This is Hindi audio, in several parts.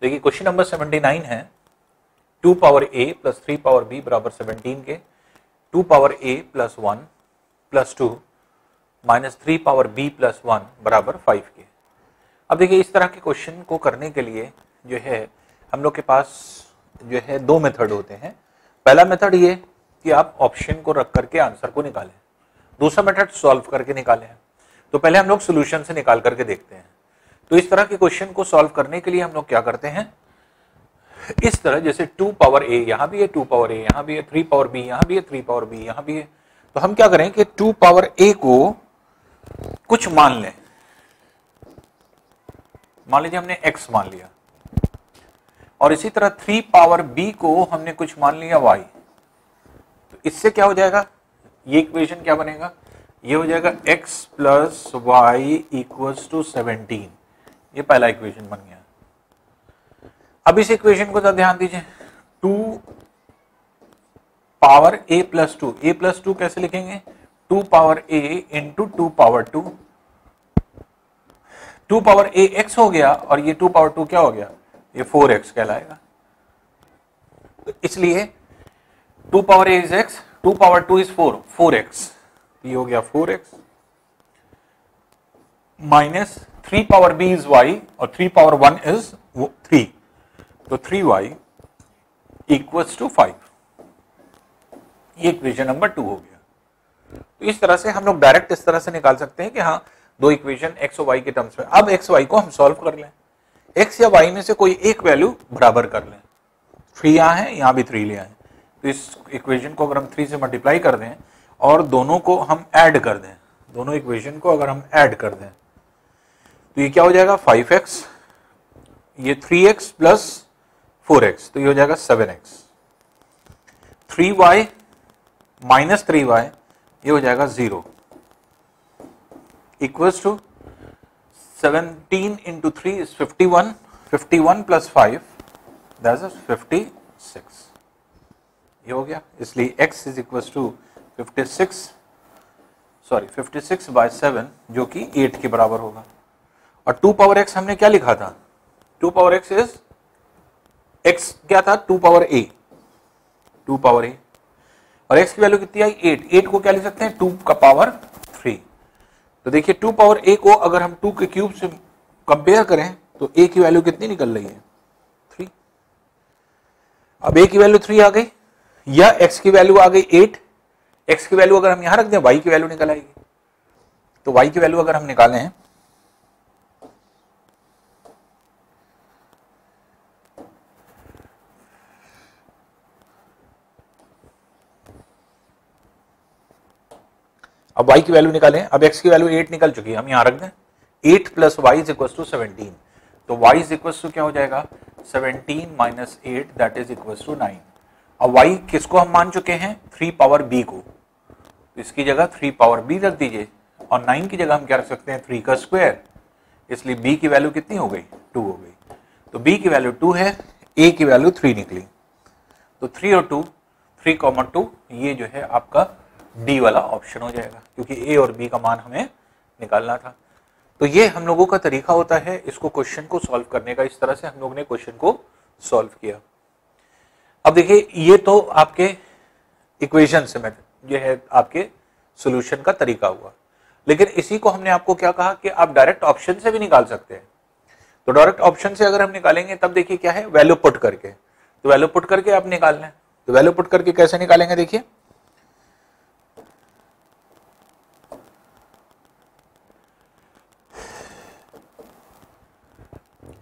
देखिए क्वेश्चन नंबर 79 है 2 power a plus 3 power b बराबर 17 के 2 power a plus 1 plus 2 minus 3 power b plus 1 बराबर 5 के। अब देखिए इस तरह के क्वेश्चन को करने के लिए जो है हम लोग के पास जो है दो मेथड होते हैं। पहला मेथड ये कि आप ऑप्शन को रख करके आंसर को निकालें, दूसरा मेथड सॉल्व करके निकालें। तो पहले हम लोग सोल्यूशन से निकाल करके देखते हैं। तो इस तरह के क्वेश्चन को सॉल्व करने के लिए हम लोग क्या करते हैं, इस तरह जैसे 2 पावर a यहां भी है, 2 पावर a यहां भी है, 3 पावर b यहां भी है, 3 पावर b यहां भी है। तो हम क्या करें कि 2 पावर a को कुछ मान लें, मान लीजिए हमने x मान लिया, और इसी तरह 3 पावर b को हमने कुछ मान लिया y। तो इससे क्या हो जाएगा, ये इक्वेशन क्या बनेगा, ये हो जाएगा x plus y equals to 17। ये पहला इक्वेशन बन गया। अब इस इक्वेशन को तो ध्यान दीजिए, 2 power a plus 2, a plus 2 कैसे लिखेंगे, 2 power a into 2 power 2, 2 power a x हो गया और ये 2 पावर 2 क्या हो गया, ये 4x कहलाएगा। तो इसलिए 2 power a is x, 2 power 2 is 4x, ये हो गया 4x minus 3 power b is y और 3 पावर 1 इज 3, तो 3y इक्वल्स टू 5। ये इक्वेशन नंबर 2 हो गया। तो इस तरह से हम लोग डायरेक्ट इस तरह से निकाल सकते हैं कि हाँ दो इक्वेशन x और y के टर्म्स में। अब x y को हम सॉल्व कर लें, x या y में से कोई एक वैल्यू बराबर कर लें। 3 यहां है, यहां भी 3 ले आए, तो इस इक्वेशन को अगर हम 3 से मल्टीप्लाई कर दें और दोनों को हम ऐड कर दें, दोनों इक्वेशन को अगर हम ऐड कर दें तो ये क्या हो जाएगा 5x, ये 3x प्लस 4x, तो ये हो जाएगा 7x, 3y माइनस 3y ये हो जाएगा 0, equals to 17 into 3 is 51, 51 plus 5 that is 56, ये हो गया। इसलिए x is equals to 56 by 7 जो कि 8 के बराबर होगा। और 2 पावर x हमने क्या लिखा था, 2 पावर x इज x क्या था 2 पावर a, 2 पावर a, और x की वैल्यू कितनी आई 8, 8 को क्या लिख सकते हैं 2 का पावर 3। तो देखिए 2 पावर a को अगर हम 2 के क्यूब से कंपेयर करें तो a की वैल्यू कितनी निकल रही है 3। अब a की वैल्यू 3 आ गई या x की वैल्यू आ गई 8, x की वैल्यू अगर हम यहां रख दें y की वैल्यू निकल आएगी। तो y की वैल्यू अगर हम निकालें, अब y की वैल्यू निकालें, अब x की वैल्यू 8 निकल चुकी है, हम यहां रख दें 8 plus y is equal to 17, तो y इज इक्वल टू क्या हो जाएगा 17 minus 8 that is equal to 9। अब y किसको हम मान चुके हैं 3 पावर b को, तो इसकी जगह 3 पावर b रख दीजिए और 9 की जगह हम क्या रख सकते हैं 3 का स्क्वायर, इसलिए b की वैल्यू कितनी हो गई 2 हो गई। तो b की वैल्यू 2 है, a की वैल्यू 3 निकली, तो 3 और 2 3,2 ये जो है आपका डी वाला ऑप्शन हो जाएगा, क्योंकि ए और बी का मान हमें निकालना था। तो ये हम लोगों का तरीका होता है इसको क्वेश्चन को सॉल्व करने का। इस तरह से हम लोगों ने क्वेश्चन को सॉल्व किया। अब देखिए ये तो आपके इक्वेशन से मेथड, ये है आपके सॉल्यूशन का तरीका हुआ, लेकिन इसी को हमने आपको क्या कहा कि आप डायरेक्ट ऑप्शन से भी निकाल सकते हैं। तो डायरेक्ट ऑप्शन से अगर हम निकालेंगे तब देखिए क्या है वैल्यू पुट करके, तो वैल्यू पुट करके आप निकाल लें। तो वैल्यू पुट करके कैसे निकालेंगे, देखिए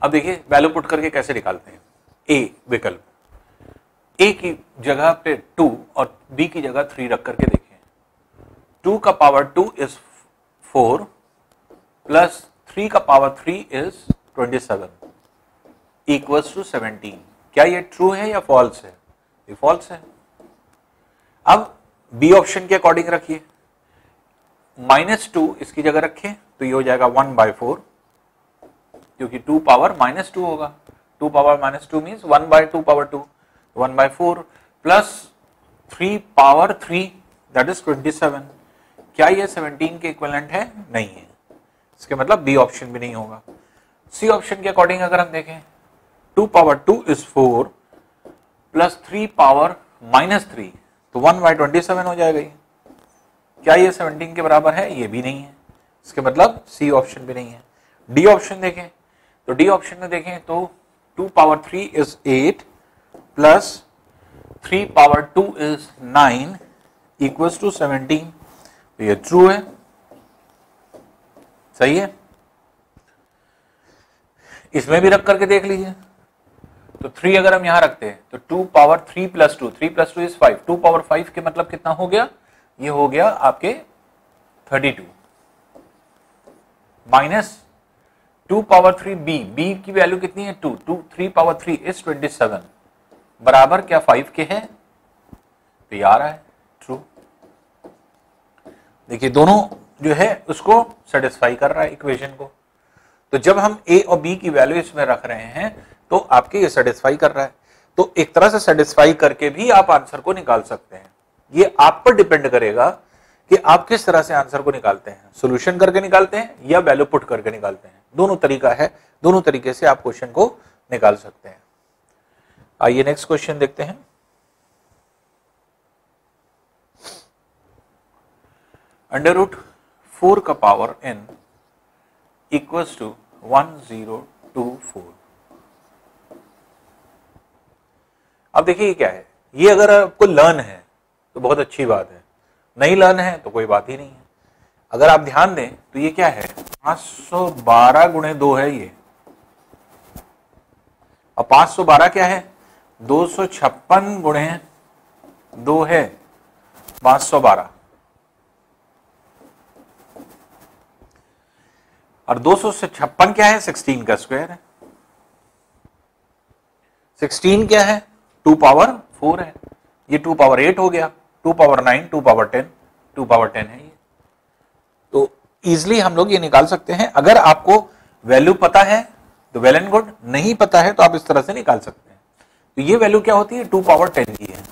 अब देखिए वैल्यू पुट करके कैसे निकालते हैं। ए विकल्प, ए की जगह पे 2 और बी की जगह 3 रख करके देखिए, 2 का पावर 2 इज 4 प्लस 3 का पावर 3 इज 27 इक्वल्स टू 17। क्या ये ट्रू है या फॉल्स है, ये फॉल्स है। अब बी ऑप्शन के अकॉर्डिंग रखिए, -2 इसकी जगह रखें तो ये हो जाएगा 1/4, क्योंकि 2 पावर -2 होगा, 2 power -2 means 1/2 power 2, 1/4 plus 3 power 3 that is 27। क्या ये 17 के इक्विवेलेंट है, नहीं है, इसके मतलब बी ऑप्शन भी नहीं होगा। सी ऑप्शन के अकॉर्डिंग अगर हम देखें 2 पावर 2 इज 4 प्लस 3 पावर -3, तो 1/27 हो जाएगा ये। क्या ये 17 के बराबर है? ये भी नहीं है, इसके मतलब सी ऑप्शन भी नहीं है। डी ऑप्शन देखें, तो डी ऑप्शन में देखें तो 2 power 3 is 8 plus 3 power 2 is 9 equals to 17, तो ये ट्रू है, सही है। इसमें भी रख करके देख लीजिए, तो 3 अगर हम यहां रखते हैं तो 2 power 3 plus 2, 3 plus 2 is 5, 2 power 5 के मतलब कितना हो गया? ये हो गया आपके 32 माइनस 2 पावर 3 बी की वैल्यू कितनी है? 2, 3 पावर 3 इज 27 बराबर क्या 5 के है? तो ये आ रहा है ट्रू। देखिए दोनों जो है उसको सेटिस्फाई कर रहा है इक्वेशन को। तो जब हम ए और बी की वैल्यू इसमें रख रहे हैं तो आपके ये सेटिस्फाई कर रहा है, तो एक तरह से सेटिस्फाई करके भी आप आंसर को निकाल सकते हैं। ये आप पर डिपेंड करेगा कि आप किस तरह से आंसर को निकालते हैं, सॉल्यूशन करके निकालते हैं या वैल्यू पुट करके निकालते हैं। दोनों तरीका है, दोनों तरीके से आप क्वेश्चन को निकाल सकते हैं। आइए नेक्स्ट क्वेश्चन देखते हैं। √4 का पावर n इक्वल्स टू 1024। अब देखिए ये क्या है, ये अगर आपको लर्न है तो बहुत अच्छी बात है, नहीं लर्न है तो कोई बात ही नहीं है। अगर आप ध्यान दें तो ये क्या है, 512 गुणे 2 है ये, और 512 क्या है? 256 गुणे 2 है 512, और 256 क्या है? 16 का स्क्वायर है। 16 क्या है? 2 पावर 4 है, ये 2 पावर 8 हो गया, 2 पावर 9, 2 पावर 10, 2 पावर 10 है ये। तो इजिली हम लोग ये निकाल सकते हैं। अगर आपको वैल्यू पता है तो वेल एंड गुड, नहीं पता है तो आप इस तरह से निकाल सकते हैं। तो ये वैल्यू क्या होती है? 2 पावर 10 की है,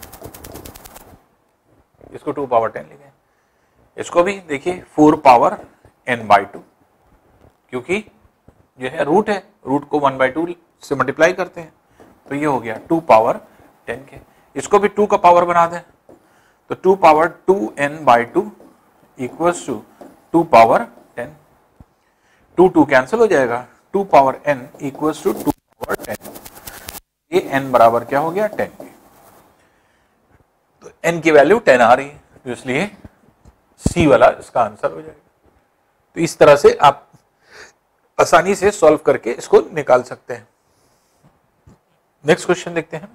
इसको 2 पावर 10 लिखे। इसको भी देखिए 4 पावर n/2, क्योंकि जो है रूट है, रूट को 1/2 से मल्टीप्लाई करते हैं, तो ये हो गया 2 पावर 10 के। इसको भी 2 का पावर बना दें तो 2 power 2n/2 equals to 2 power 10, 2 cancel हो जाएगा, 2 power n equals to 2 power 10, ये n बराबर क्या हो गया? 10 के। तो n की वैल्यू 10 आ रही है, तो इसलिए सी वाला इसका आंसर हो जाएगा। तो इस तरह से आप आसानी से सॉल्व करके इसको निकाल सकते हैं। नेक्स्ट क्वेश्चन देखते हैं।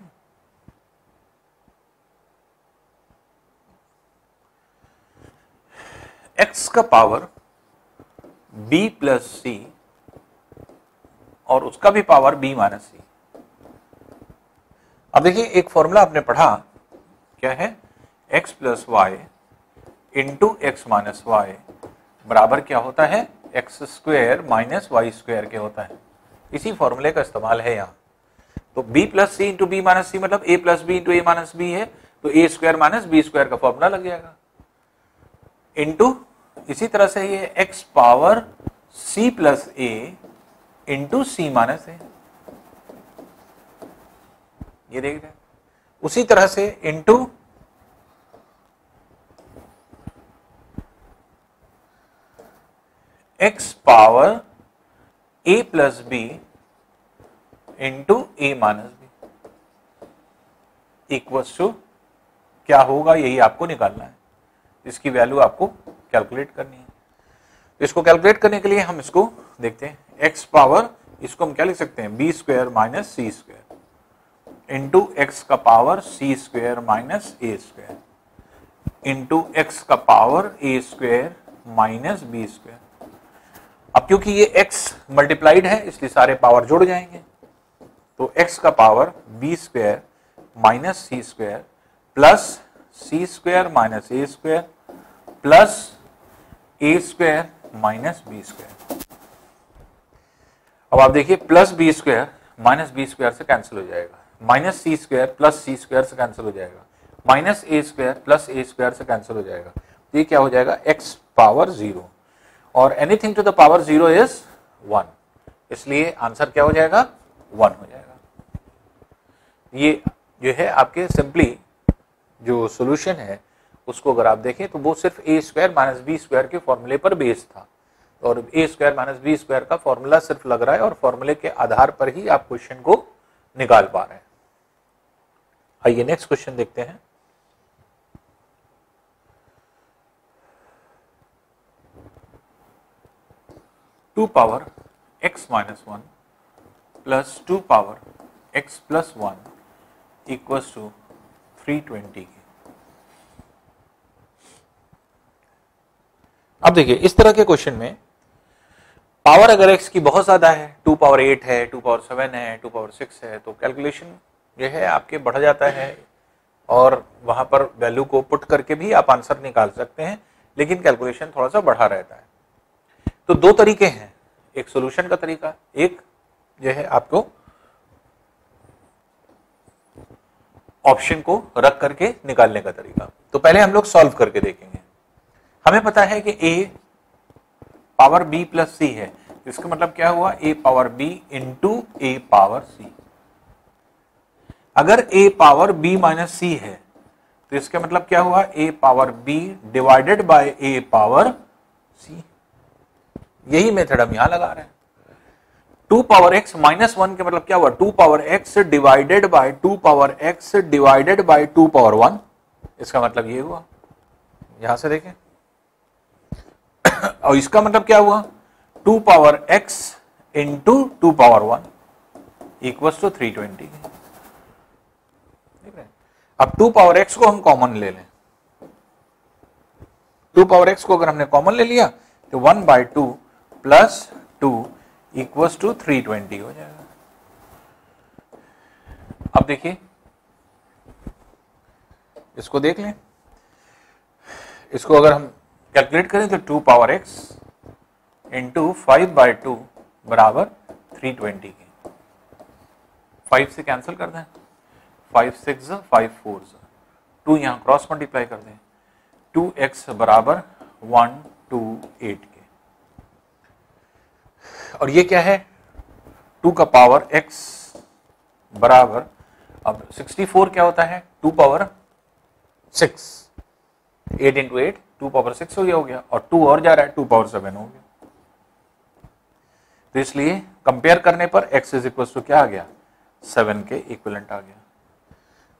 x का पावर b प्लस सी और उसका भी पावर b माइनस सी। अब देखिए एक फॉर्मूला आपने पढ़ा, क्या है? x plus y into x minus y बराबर क्या होता है? X square minus y square के होता है। इसी फॉर्मूले का इस्तेमाल है यहाँ। तो b plus c into b minus c मतलब a plus b into a minus b है, तो a square minus b square का फॉर्मूला लग जाएगा। इंटू इसी तरह से ये x power c plus a into c minus a, ये देख रहे हैं। उसी तरह से into x power a plus b into a minus b equals to क्या होगा? यही आपको निकालना है, इसकी वैल्यू आपको कैलकुलेट करनी है। तो इसको कैलकुलेट करने के लिए हम इसको देखते हैं, x पावर, इसको हम क्या लिख सकते हैं? B square minus c square into x का power C square minus a square into x का पावर ए स्क्वायर माइनस बी स्क्वायर। अब क्योंकि ये x मल्टीप्लाइड है इसलिए सारे पावर जुड़ जाएंगे, तो x का power b square minus c square plus c square minus a square plus a square minus b square. अब आप देखिए plus b square minus b square से कैंसिल हो जाएगा, minus c square plus c square से कैंसिल हो जाएगा, minus a square plus a square से कैंसिल हो जाएगा। तो ये क्या हो जाएगा? x पावर 0 और anything to the power 0 is 1, इसलिए आंसर क्या हो जाएगा? 1 हो जाएगा। ये जो है आपके सिंपली जो सॉल्यूशन है उसको अगर आप देखें तो वो सिर्फ ए स्क्वायर माइनस बी स्क्वायर के फॉर्मूले पर बेस्ड था, और ए स्क्वायर माइनस बी स्क्वायर का फॉर्मूला सिर्फ लग रहा है और फॉर्मूले के आधार पर ही आप क्वेश्चन को निकाल पा रहे हैं। आइए नेक्स्ट क्वेश्चन देखते हैं। Two power x minus 1 plus 2 power x plus 1 equals to 320 की। अब देखिए इस तरह के क्वेश्चन में पावर अगर x की बहुत ज्यादा है, 2 पावर 8 है, 2 पावर 7 है, 2 पावर 6 है, तो कैलकुलेशन जो है आपके बढ़ जाता है और वहां पर वैल्यू को पुट करके भी आप आंसर निकाल सकते हैं, लेकिन कैलकुलेशन थोड़ा सा बढ़ा रहता है। तो दो तरीके हैं, एक सॉल्यूशन का तरीका, एक जो है आपको ऑप्शन को रख करके निकालने का तरीका। तो पहले हम लोग सॉल्व करके देखेंगे। हमें पता है कि a power b plus c है, इसका मतलब क्या हुआ, a power b into a power c। अगर a power b minus c है तो इसका मतलब क्या हुआ, a power b divided by a power c। यही मेथड हम यहां लगा रहे हैं। 2 पावर x माइनस 1 के मतलब क्या हुआ, 2 power x divided by 2 power x divided by 2 power 1। इसका मतलब ये हुआ, यहां से देखें, और इसका मतलब क्या हुआ, 2 power x into 2 power 1 equals to 320। अब 2 पावर x को हम कॉमन ले लें। 2 पावर x को अगर हमने कॉमन ले लिया तो 1 बाय 2 प्लस 2 इक्वल्स टू 320 हो जाएगा। अब देखिए इसको देख लें, इसको अगर हम कैलकुलेट करें तो 2 पावर x इंटू 5 बाय 2 बराबर 320 के। 5 से कैंसिल कर दें, 5 6 5 4 2 यहां क्रॉस मल्टीप्लाई कर दें, 2x बराबर 128 के। और ये क्या है, 2 का पावर x बराबर, अब 64 क्या होता है, 2 पावर 6, 8 इंटू 8 2 पावर 6 हो गया, और 2 और जा रहा है 2 पावर 7 हो गया। तो इसलिए कंपेयर करने पर x इज इक्वल टू क्या आ गया, 7 के इक्विवेलेंट आ गया।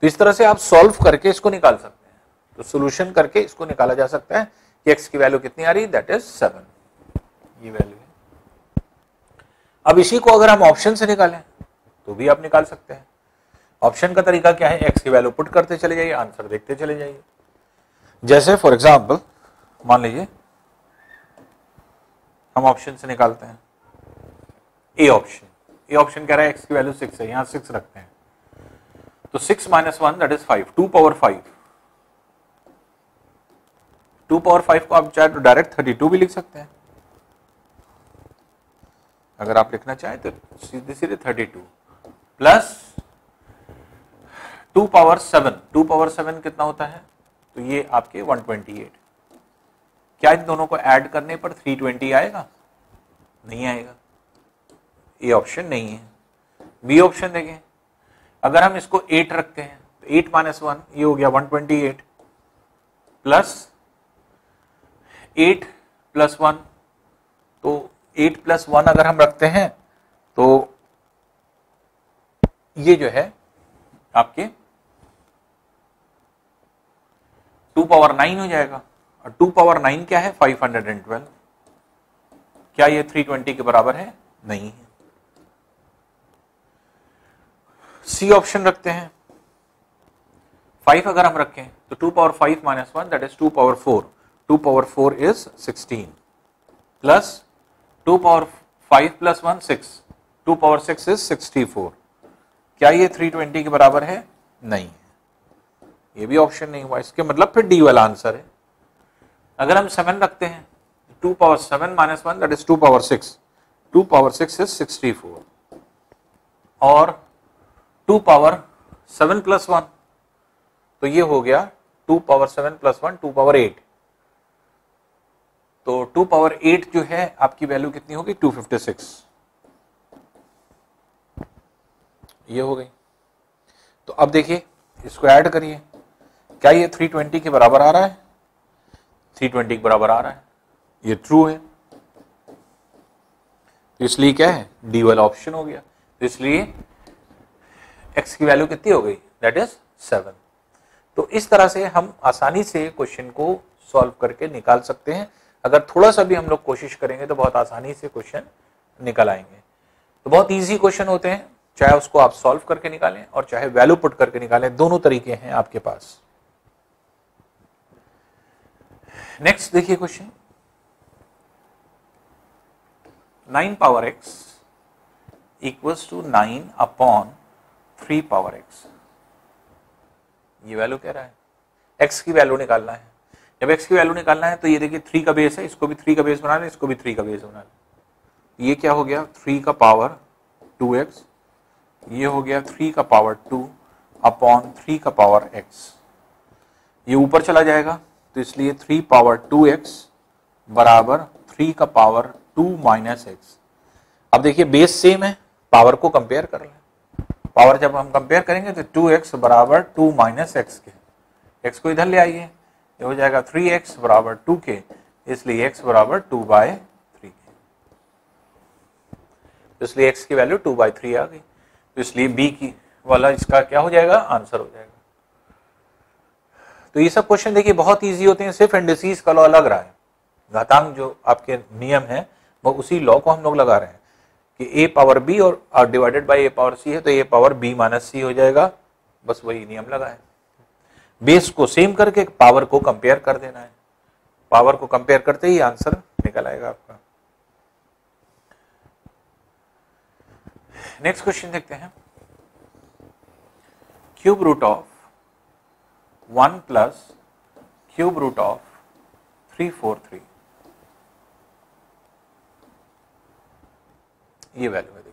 तो इस तरह से आप सॉल्व करके इसको निकाल सकते हैं। तो सॉल्यूशन करके इसको निकाला जा सकता है कि x की वैल्यू कितनी आ रही है, दैट इज 7, ये वैल्यू है। अब इसी को अगर हम ऑप्शन से निकालें तो भी आप निकाल सकते हैं। ऑप्शन का तरीका क्या है, x की वैल्यू पुट करते चले जाइए, आंसर देखते चले जाइए। जैसे फॉर एग्जांपल मान लीजिए हम ऑप्शन से निकालते हैं ए ऑप्शन। ए ऑप्शन कह रहा है x की वैल्यू 6 है, यहां 6 रखते हैं, तो 6 minus 1 that is 5, 2 power 5। 2 power 5 को आप चाहे तो डायरेक्ट 32 भी लिख सकते हैं, अगर आप लिखना चाहें तो सीधे सीधे 32 प्लस 2 पावर 7। 2 पावर 7 कितना होता है, तो ये आपके 128। क्या इन दोनों को ऐड करने पर 320 आएगा, नहीं आएगा, ये ऑप्शन नहीं है। बी ऑप्शन देखें, अगर हम इसको 8 रखते हैं तो 8 माइनस 1 ये हो गया 128 प्लस 8 प्लस 1, तो 8 प्लस 1 अगर हम रखते हैं तो ये जो है आपके 2 पावर 9 हो जाएगा, और 2 पावर 9 क्या है, 512। क्या ये 320 के बराबर है, नहीं है। सी ऑप्शन रखते हैं, 5 अगर हम रखें तो 2 power 5 minus 1 that is 2 power 4। 2 power 4 is 16 plus 2 power 5 plus 1 6, 2 power 6 is 64। क्या ये 320 के बराबर है, नहीं है, ये भी ऑप्शन नहीं हुआ। इसके मतलब फिर डी वाला आंसर है। अगर हम 7 रखते हैं, 2 power 7 minus 1 that is 2 power 6, 2 power 6 is 64, और 2 पावर 7 प्लस 1 तो ये हो गया 2 पावर 7 प्लस 1 2 पावर 8। तो 2 पावर 8 जो है आपकी वैल्यू कितनी होगी, 256, ये हो गई। तो अब देखिए इसको ऐड करिए, क्या ये 320 के बराबर आ रहा है? 320 के बराबर आ रहा है, ये ट्रू है, तो इसलिए क्या है, डी वाला ऑप्शन हो गया। तो इसलिए x की वैल्यू कितनी हो गई, दैट इज 7। तो इस तरह से हम आसानी से क्वेश्चन को सॉल्व करके निकाल सकते हैं। अगर थोड़ा सा भी हम लोग कोशिश करेंगे तो बहुत आसानी से क्वेश्चन निकल आएंगे। तो बहुत इजी क्वेश्चन होते हैं, चाहे उसको आप सॉल्व करके निकालें और चाहे वैल्यू पुट करके निकालें, दोनों तरीके हैं आपके पास। नेक्स्ट देखिए question, 9 power x equals to 9 upon 3 power x। ये वैल्यू कह रहा है, x की वैल्यू निकालना है। जब x की वैल्यू निकालना है तो ये देखिए 3 का बेस है, इसको भी 3 का बेस बना लें, इसको भी 3 का बेस बना लें। ये क्या हो गया, 3 का पावर 2x, ये हो गया 3 का पावर 2 अपॉन 3 का पावर x। ये ऊपर चला जाएगा तो इसलिए 3 पावर 2x बराबर 3 का पावर 2 माइनस x। अब देखिए बेस सेम है, पावर को कंपेयर कर लें। पावर जब हम कंपेयर करेंगे तो 2x बराबर 2 माइनस x के, x को इधर ले आइए, ये हो जाएगा 3x बराबर 2 के, इसलिए x बराबर 2/3 के, इसलिए x की वैल्यू 2/3 आ गई। तो इसलिए b की वाला इसका क्या हो जाएगा, आंसर हो जाएगा। तो ये सब क्वेश्चन देखिए बहुत इजी होते हैं, सिर्फ इंडिसेस का लॉ लग रहा है, घातांक जो आपके नियम है वो उसी लॉ को हम लोग लगा रहे हैं कि a पावर b और divided by a power c है तो a power b minus c हो जाएगा, बस वही नियम लगा है। बेस को सेम करके पावर को कंपेयर कर देना है, पावर को कंपेयर करते ही आंसर निकल आएगा आपका। नेक्स्ट क्वेश्चन देखते हैं, cube root of 1 plus cube root of 343, ये वैल्यू है देखिए।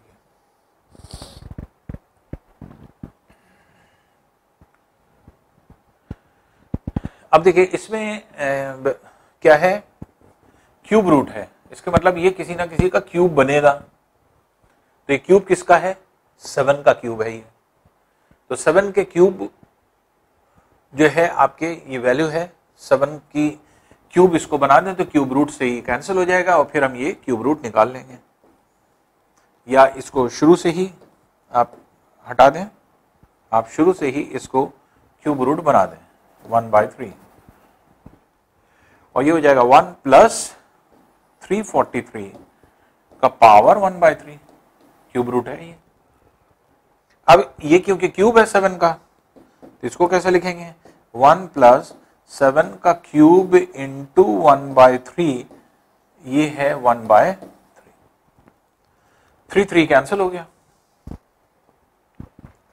अब देखिए इसमें क्या है, क्यूब रूट है, इसका मतलब ये किसी ना किसी का क्यूब बनेगा। तो ये क्यूब किसका है, 7 का क्यूब है ये। तो 7 के क्यूब जो है आपके ये वैल्यू है 7 की क्यूब, इसको बना दें तो क्यूब रूट से ही कैंसिल हो जाएगा और फिर हम ये क्यूब रूट निकाल लेंगे, या इसको शुरू से ही आप हटा दें, आप शुरू से ही इसको क्यूब रूट बना दें 1/3 और ये हो जाएगा 1 प्लस 343 का पावर 1/3, क्यूब रूट है ये। अब ये क्योंकि क्यूब है 7 का तो इसको कैसे लिखेंगे, 1 प्लस 7 का क्यूब इंटू 1/3, ये है 1/3। 3 कैंसिल हो गया,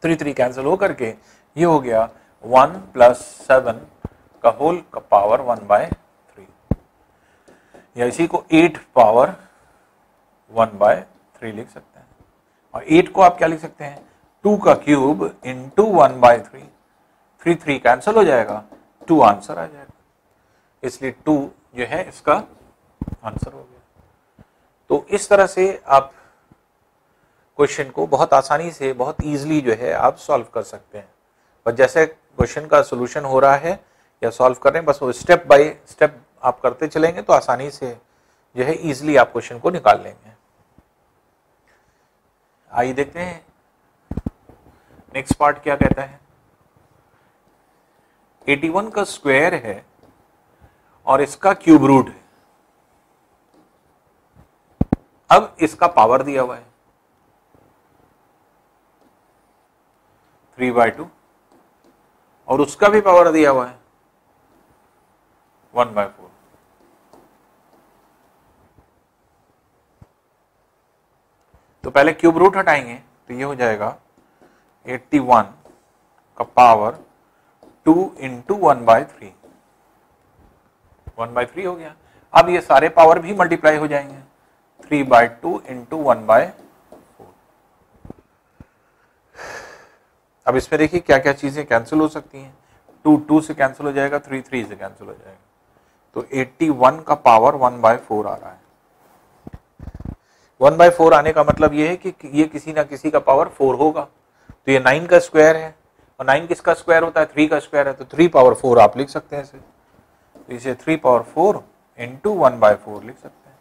3 कैंसिल हो करके ये हो गया 1 प्लस 7 का होल का पावर 1/3, या इसी को 8 पावर 1/3 लिख सकते हैं। और 8 को आप क्या लिख सकते हैं, 2 का क्यूब इंटू 1/3, 3 कैंसिल हो जाएगा, 2 आंसर आ जाएगा, इसलिए 2 जो है इसका आंसर हो गया। तो इस तरह से आप क्वेश्चन को बहुत आसानी से, बहुत इजीली जो है आप सॉल्व कर सकते हैं। पर जैसे क्वेश्चन का सॉल्यूशन हो रहा है या सॉल्व कर रहे हैं, बस वो स्टेप बाय स्टेप आप करते चलेंगे तो आसानी से जो है इजीली आप क्वेश्चन को निकाल लेंगे। आइए देखते हैं नेक्स्ट पार्ट क्या कहता है। 81 का स्क्वायर है और इसका क्यूब रूट है। अब इसका पावर दिया हुआ है 3/2 और उसका भी पावर दिया हुआ है 1/4। तो पहले क्यूब रूट हटाएंगे तो ये हो जाएगा 81 का पावर 2 इंटू 1/3, 1/3 हो गया। अब ये सारे पावर भी मल्टीप्लाई हो जाएंगे, 3/2 इंटू 1/4। अब इसमें देखिए क्या क्या चीजें कैंसिल हो सकती हैं, 2 से कैंसिल हो जाएगा, 3 से कैंसिल हो जाएगा, तो 81 का पावर 1/4 आ रहा है। 1/4 आने का मतलब ये है कि ये किसी ना किसी का पावर 4 होगा। तो ये 9 का स्क्वायर है, और 9 किसका स्क्वायर होता है, 3 का स्क्वायर है, तो 3 पावर 4 आप लिख सकते हैं इसे। तो इसे 3 पावर 4 इंटू 1/4 लिख सकते हैं।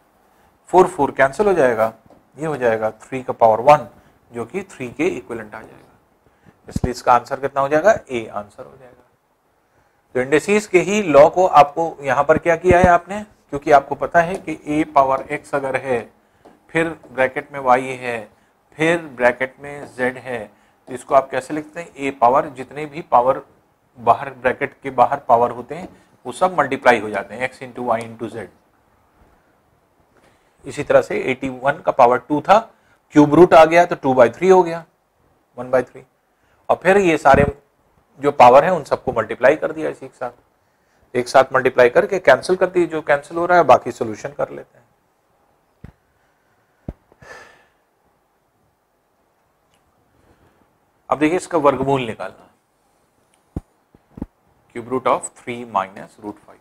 4 4 कैंसिल हो जाएगा, ये हो जाएगा 3 का पावर 1 जो कि 3 के इक्विवेलेंट आ जाएगा। इसलिए इसका आंसर कितना हो जाएगा, ए आंसर हो जाएगा। तो इंडिसेस के ही लॉ को आपको यहां पर क्या किया है आपने, क्योंकि आपको पता है कि ए पावर एक्स अगर है, फिर ब्रैकेट में वाई है, फिर ब्रैकेट में जेड है, तो इसको आप कैसे लिखते हैं, ए पावर, जितने भी पावर बाहर ब्रैकेट के बाहर पावर होते हैं वो सब मल्टीप्लाई हो जाते हैं, x into y into z. इसी तरह से 81 का पावर 2 था, क्यूब रूट आ गया तो 2/3 हो गया, 1/3, और फिर ये सारे जो पावर है उन सबको मल्टीप्लाई कर दिया इसी के साथ, एक साथ मल्टीप्लाई करके कैंसिल कर दिए, जो कैंसिल हो रहा है बाकी सोल्यूशन कर लेते हैं। अब देखिए इसका वर्गमूल निकालना, cube root of 3 minus root 5।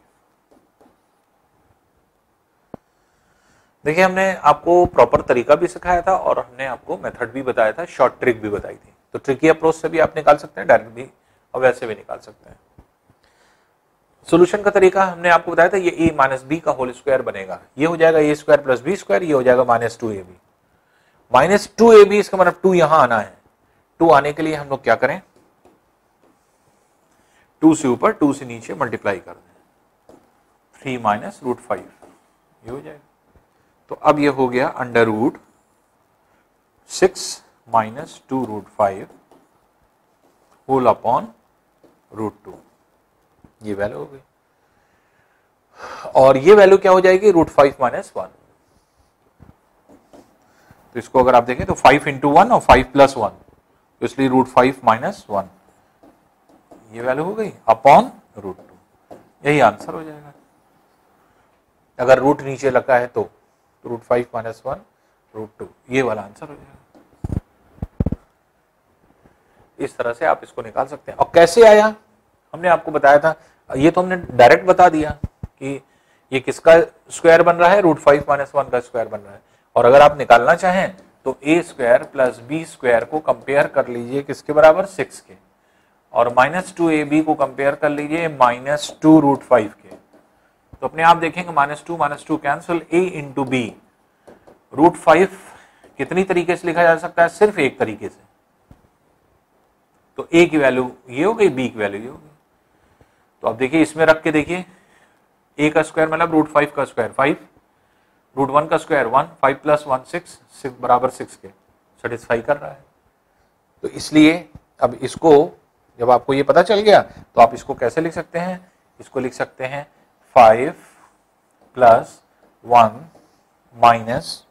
देखिए हमने आपको प्रॉपर तरीका भी सिखाया था और हमने आपको मेथड भी बताया था, शॉर्ट ट्रिक भी बताई थी। तो ट्रिकी अप्रोच से भी आप निकाल सकते हैं, डायरेक्ट भी और वैसे भी निकाल सकते हैं। सॉल्यूशन का तरीका हमने आपको बताया था, ये a माइनस बी का होल स्क्वायर बनेगा, ये हो जाएगा a square plus b square, ये हो जाएगा -2ab। -2ab इसका मतलब 2 यहां आना है, 2 आने के लिए हम लोग क्या करें, 2 से ऊपर 2 से नीचे मल्टीप्लाई कर दें, 3 माइनस रूट 5 ये हो जाएगा। तो अब ये हो गया under root 6 minus 2 root 5 whole upon root 2, ये वैल्यू हो गई। और ये वैल्यू क्या हो जाएगी, रूट 5 माइनस 1। तो इसको अगर आप देखें तो 5 इंटू 1 और 5 प्लस 1, तो इसलिए रूट 5 माइनस 1 ये वैल्यू हो गई अपॉन रूट 2, यही आंसर हो जाएगा। अगर रूट नीचे लगा है तो रूट 5 माइनस 1 रूट 2 ये वाला आंसर हो जाएगा। इस तरह से आप इसको निकाल सकते हैं। और कैसे आया हमने आपको बताया था, ये तो हमने डायरेक्ट बता दिया कि ये किसका स्क्वायर बन रहा है, रूट 5 माइनस 1 का स्क्वायर बन रहा है। और अगर आप निकालना चाहें तो a square plus b square को कंपेयर कर लीजिए किसके बराबर, 6 के, और -2ab को कंपेयर कर लीजिए -2 रूट 5 के। तो अपने आप देखेंगे -2 cancel, a into b, root 5 कितनी तरीके से लिखा जा सकता है, सिर्फ एक तरीके से। तो a की वैल्यू ये हो गई, b की वैल्यू ये हो गई। तो अब देखिए इसमें रख के देखिए, a का स्क्वायर मतलब रूट 5 का स्क्वायर 5, रूट 1 का स्क्वायर 1, 5 प्लस 1 6 बराबर 6 के सेटिस्फाई कर रहा है। तो इसलिए अब इसको जब आपको ये पता चल गया तो आप इसको कैसे लिख सकते हैं, इसको लिख सकते हैं 5 प्लस 1 माइनस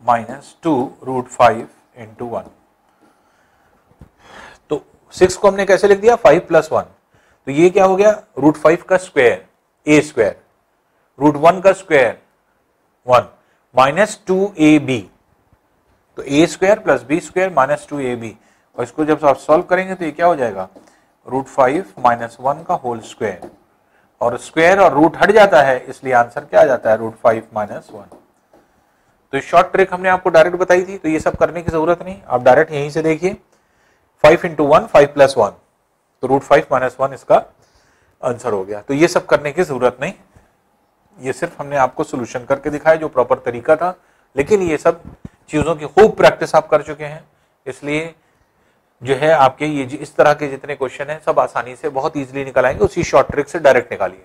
-2 रूट 5 इंटू 1। तो 6 को हमने कैसे लिख दिया, 5 प्लस 1, तो ये क्या हो गया, रूट 5 का स्क्वायर a स्क्वायर, रूट 1 का स्क्वायर 1 -2ab, तो a square plus b square -2ab। और इसको जब आप सॉल्व करेंगे तो ये क्या हो जाएगा, रूट 5 माइनस 1 का होल स्क्वायर, और स्क्वायर और रूट हट जाता है इसलिए आंसर क्या आ जाता है, रूट 5 माइनस 1। तो शॉर्ट ट्रिक हमने आपको डायरेक्ट बताई थी, तो ये सब करने की जरूरत नहीं, आप डायरेक्ट यहीं से देखिए 5 इंटू 1 5 प्लस 1, तो रूट 5 माइनस 1 इसका आंसर हो गया। तो ये सब करने की जरूरत नहीं, ये सिर्फ हमने आपको सोल्यूशन करके दिखाया जो प्रॉपर तरीका था, लेकिन ये सब चीजों की खूब प्रैक्टिस आप कर चुके हैं, इसलिए जो है आपके ये इस तरह के जितने क्वेश्चन हैं सब आसानी से बहुत इजीली निकल आएंगे, उसी शॉर्ट ट्रिक से डायरेक्ट निकालिए।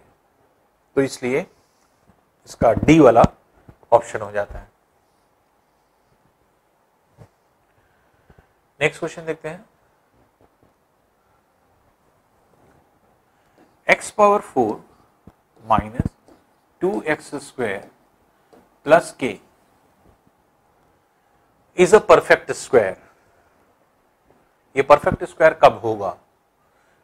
तो इसलिए इसका डी वाला ऑप्शन हो जाता है। नेक्स्ट क्वेश्चन देखते हैं, x power 4 minus 2x square plus k is a perfect square. ये परफेक्ट स्क्वायर कब होगा?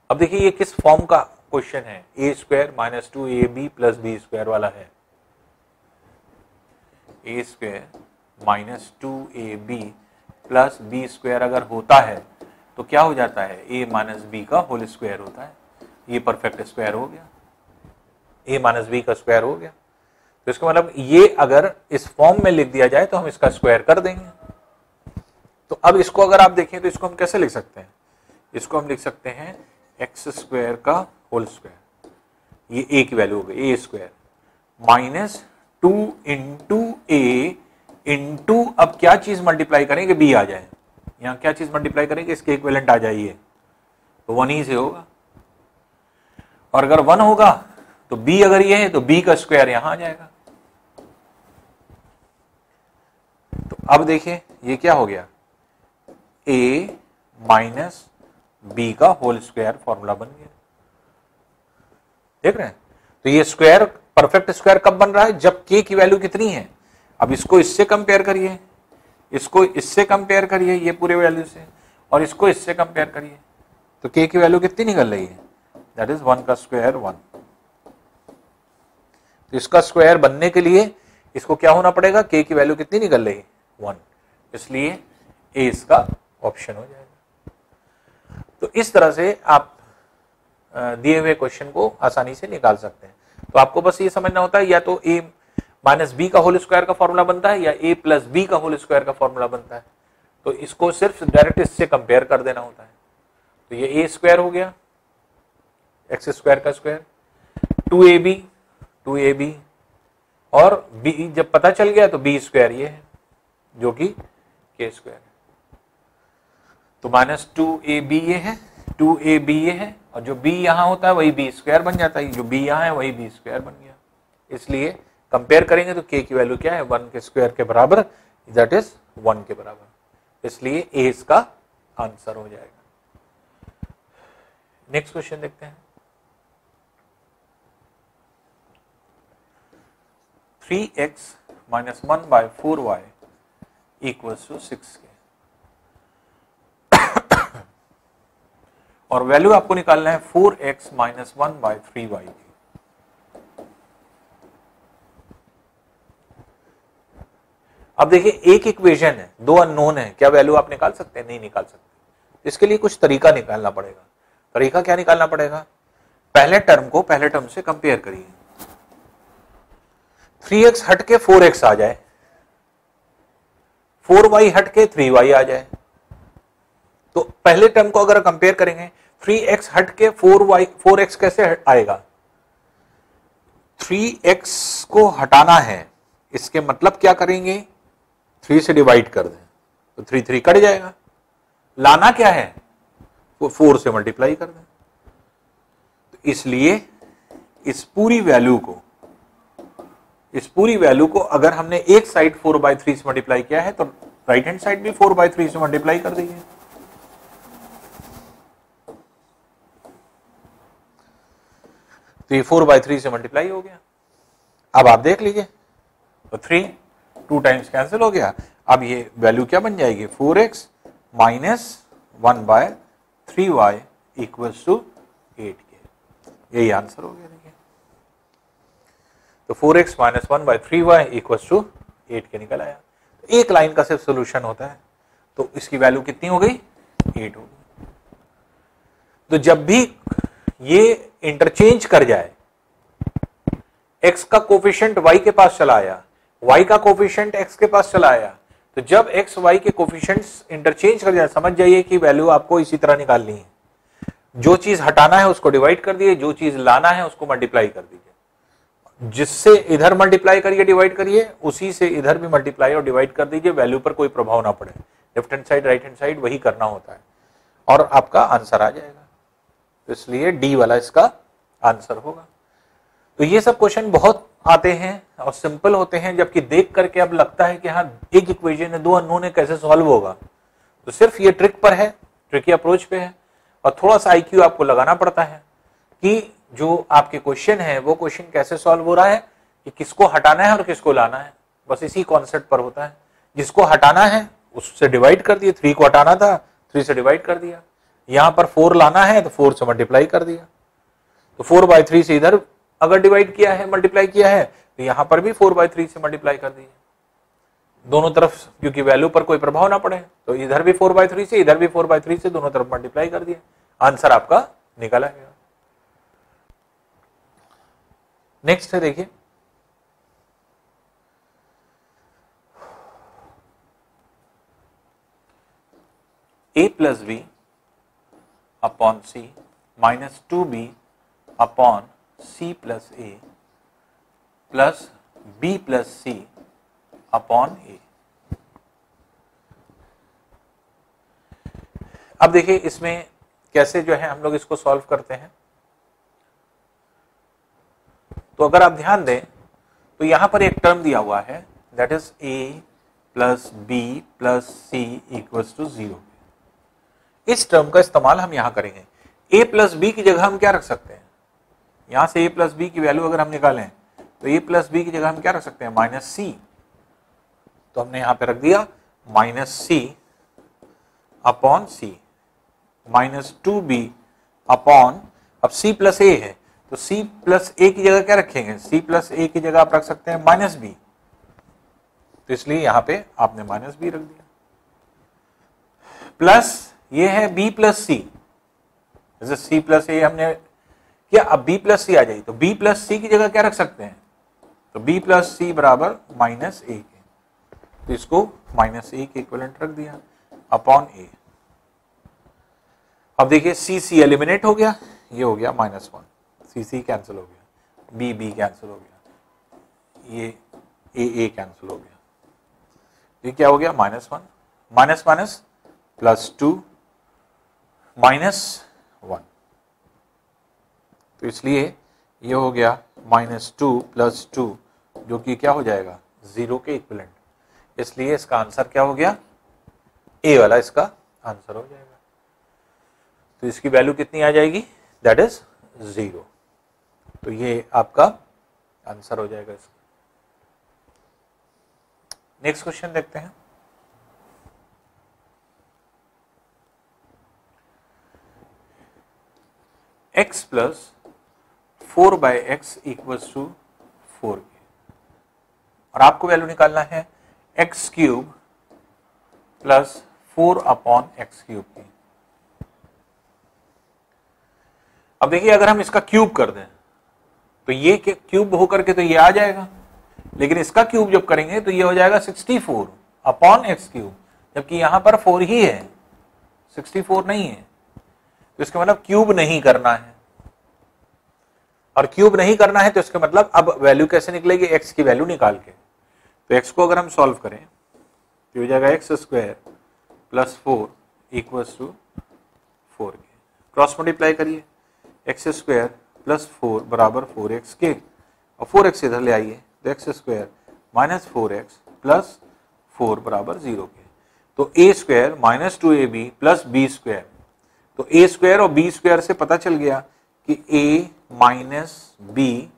अब देखिए ये किस फॉर्म का क्वेश्चन है, a square minus 2ab plus b square वाला है। a square minus 2ab plus b square अगर होता है तो क्या हो जाता है, a माइनस बी का होल स्क्वायर होता है। ये परफेक्ट स्क्वायर हो गया, a माइनस बी का स्क्वायर हो गया। तो इसका मतलब ये अगर इस फॉर्म में लिख दिया जाए तो हम इसका स्क्वायर कर देंगे। तो अब इसको अगर आप देखें तो इसको हम कैसे लिख सकते हैं, इसको हम लिख सकते हैं एक्स स्क्वायर का होल स्क्वायर, ये ए की वैल्यू हो गई ए स्क्वायर माइनस 2 इंटू ए इंटू, अब क्या चीज मल्टीप्लाई करेंगे, बी आ जाए, यहां क्या चीज मल्टीप्लाई करेंगे, इसके इक्विवेलेंट आ जाइए, तो 1 ही से होगा, और अगर 1 होगा तो बी अगर ये है तो बी का स्क्वायर यहां आ जाएगा। तो अब देखिए ये क्या हो गया, a माइनस बी का होल स्क्वायर फॉर्मूला बन गया, देख रहे हैं। तो ये स्क्वायर परफेक्ट स्क्वायर कब बन रहा है, जब k की वैल्यू कितनी है, अब इसको इससे कंपेयर करिए, इसको इससे कंपेयर करिए ये पूरे वैल्यू से, और इसको इससे कंपेयर करिए, तो k की वैल्यू कितनी निकल रही है, दैट इज 1 का स्क्वायर 1। तो इसका स्क्वायर बनने के लिए इसको क्या होना पड़ेगा, k की वैल्यू कितनी निकल रही है 1, इसलिए a इसका ऑप्शन हो जाएगा। तो इस तरह से आप दिए हुए क्वेश्चन को आसानी से निकाल सकते हैं। तो आपको बस ये समझना होता है या तो a माइनस बी का होल स्क्वायर का फॉर्मूला बनता है या a प्लस बी का होल स्क्वायर का फॉर्मूला बनता है, तो इसको सिर्फ डायरेक्ट इससे कंपेयर कर देना होता है। तो ये a स्क्वायर हो गया एक्स स्क्वायर का स्क्वायर 2ab और b जब पता चल गया तो b स्क्वायर ये है जो कि k स्क्वायर है, तो माइनस 2ab ये है 2ab ये है, और जो b यहां होता है वही b स्क्वायर बन जाता है, जो b यहां है वही b स्क्वायर बन गया। इसलिए कंपेयर करेंगे तो k की वैल्यू क्या है 1 के स्क्वायर के बराबर, दैट इज 1 के बराबर, इसलिए a इसका आंसर हो जाएगा। नेक्स्ट क्वेश्चन देखते हैं। 3x minus 1/4y equals to 6k, और वैल्यू आपको निकालना है 4x माइनस 1/3y की। अब देखिए एक इक्वेशन है, दो अननोन है, क्या वैल्यू आप निकाल सकते हैं, नहीं निकाल सकते। इसके लिए कुछ तरीका निकालना पड़ेगा। तरीका क्या निकालना पड़ेगा, पहले टर्म को पहले टर्म से कंपेयर करिए, 3x हट के 4x आ जाए, 4y हट के 3y आ जाए, तो पहले टर्म को अगर कंपेयर करेंगे 3x हट के 4x कैसे आएगा, 3x को हटाना है, इसके मतलब क्या करेंगे 3 से डिवाइड कर दें तो 3 कट जाएगा, लाना क्या है वो 4 से मल्टीप्लाई कर दें। तो इसलिए इस पूरी वैल्यू को अगर हमने एक साइड 4/3 से मल्टीप्लाई किया है तो राइट हैंड साइड भी 4/3 से मल्टीप्लाई कर दीजिए। तो ये 4/3 से मल्टीप्लाई हो गया। अब आप देख लीजिए तो 3 2 टाइम्स कैंसिल हो गया, अब ये वैल्यू क्या बन जाएगी 4x minus 1/3y equals to 8k, यही आंसर हो गया। देखिए तो 4x minus 1/3y equals to 8k निकल आया। एक लाइन का सिर्फ सोल्यूशन होता है, तो इसकी वैल्यू कितनी हो गई 8 हो गई। तो जब भी ये इंटरचेंज कर जाए, x का कोफिशिएंट y के पास चला आया, y का कोफिशिएंट x के पास चला आया, तो जब x y के कोफिशिएंट्स इंटरचेंज कर जाए समझ जाइए कि वैल्यू आपको इसी तरह निकालनी है, जो चीज हटाना है उसको डिवाइड कर दिए, जो चीज लाना है उसको मल्टीप्लाई कर दीजिए, जिससे इधर मल्टीप्लाई करिए डिवाइड करिए, उसी से इधर भी मल्टीप्लाई और डिवाइड कर दीजिए, वैल्यू पर कोई प्रभाव ना पड़े, left hand side right hand side वही करना होता है और आपका आंसर आ जाएगा। इसलिए डी वाला इसका आंसर होगा। तो ये सब क्वेश्चन बहुत आते हैं और सिंपल होते हैं, जबकि देख करके अब लगता है कि हाँ एक इक्वेशन है, दो अननोन है, कैसे सॉल्व होगा। तो सिर्फ ये ट्रिक पर है, ट्रिकी अप्रोच पे है, और थोड़ा सा आईक्यू आपको लगाना पड़ता है कि जो आपके क्वेश्चन है वो क्वेश्चन कैसे सॉल्व हो रहा है, कि किसको हटाना है और किसको लाना है, बस इसी कॉन्सेप्ट पर होता है। जिसको हटाना है उससे डिवाइड कर दिए, 3 को हटाना था 3 से डिवाइड कर दिया, यहां पर 4 लाना है तो 4 से मल्टीप्लाई कर दिया, तो 4/3 से इधर अगर डिवाइड किया है मल्टीप्लाई किया है तो यहां पर भी 4/3 से मल्टीप्लाई कर दिया, दोनों तरफ क्योंकि वैल्यू पर कोई प्रभाव ना पड़े, तो इधर भी 4/3 से इधर भी 4/3 से दोनों तरफ मल्टीप्लाई कर दिया, आंसर आपका निकल आएगा। नेक्स्ट है देखिए a plus b upon c minus 2b upon c plus a plus b plus c upon a। अब देखिए इसमें कैसे जो है हम लोग इसको सॉल्व करते हैं। तो अगर आप ध्यान दें तो यहां पर एक टर्म दिया हुआ है that is a plus b plus c equals to 0। इस टर्म का इस्तेमाल हम यहां करेंगे। a प्लस बी की जगह हम क्या रख सकते हैं, यहां से a प्लस बी की वैल्यू अगर हम निकालें तो a प्लस बी की जगह हम क्या रख सकते हैं, माइनस सी। तो हमने यहां पे रख दिया माइनस सी upon c minus 2b upon, अब c प्लस ए है तो c प्लस ए की जगह क्या रखेंगे, c प्लस ए की जगह आप रख सकते हैं माइनस बी, तो इसलिए यहां पे आपने माइनस बी रख दिया। प्लस ये है b प्लस सी, जैसे c प्लस ए हमने किया, अब b प्लस सी आ जाए तो b प्लस सी की जगह क्या रख सकते हैं, तो b प्लस सी बराबर माइनस ए के, तो इसको माइनस ए के इक्विवेलेंट रख दिया अपॉन ए। अब देखिए सी सी एलिमिनेट हो गया, ये हो गया -1, सी सी कैंसिल हो गया, बी बी कैंसिल हो गया, ये ए कैंसिल हो गया, ये क्या हो गया -1 माइनस माइनस प्लस 2 -1, तो इसलिए ये हो गया -2 प्लस 2 जो कि क्या हो जाएगा 0 के इक्विवेलेंट, इसलिए इसका आंसर क्या हो गया, ए वाला इसका आंसर हो जाएगा। तो इसकी वैल्यू कितनी आ जाएगी, दैट इज 0, तो ये आपका आंसर हो जाएगा इसका। नेक्स्ट क्वेश्चन देखते हैं। x plus 4 by x equals to 4 के, और आपको वैल्यू निकालना है x cube plus 4 upon x cube की। अब देखिए अगर हम इसका क्यूब कर दें तो ये क्यूब होकर के तो ये आ जाएगा, लेकिन इसका क्यूब जब करेंगे तो ये हो जाएगा 64 अपॉन एक्स क्यूब, जबकि यहां पर 4 ही है, 64 नहीं है, तो इसका मतलब क्यूब नहीं करना है, और क्यूब नहीं करना है तो इसका मतलब अब वैल्यू कैसे निकलेगी, एक्स की वैल्यू निकाल के। तो एक्स को अगर हम सॉल्व करें तो हो जाएगा x square plus 4 equals to 4 के, क्रॉस मल्टीप्लाई करिए, एक्स स्क्वायर प्लस 4 बराबर 4x के, और 4x इधर ले आइए तो x square minus 4x plus 4 बराबर 0 के, तो a square minus 2ab plus b square, तो a स्क्वायर और b स्क्वायर से पता चल गया कि a माइनस बी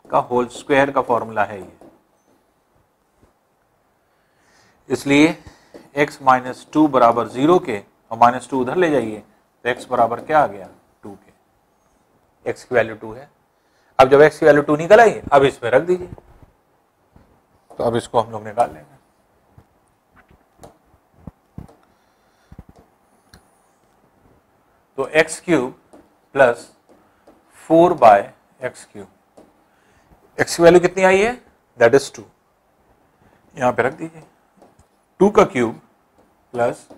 का होल स्क्वायर का फॉर्मूला है ये, इसलिए x माइनस 2 बराबर 0 के, और माइनस 2 उधर ले जाइए तो x बराबर क्या आ गया 2 के, x की वैल्यू 2 है। अब जब x की वैल्यू 2 निकल आई, अब इसमें रख दीजिए, तो अब इसको हम लोग निकाल लेंगे। तो x cube plus 4 by x cube, x की वैल्यू कितनी आई है, दैट इज 2, यहां पे रख दीजिए, 2 का क्यूब प्लस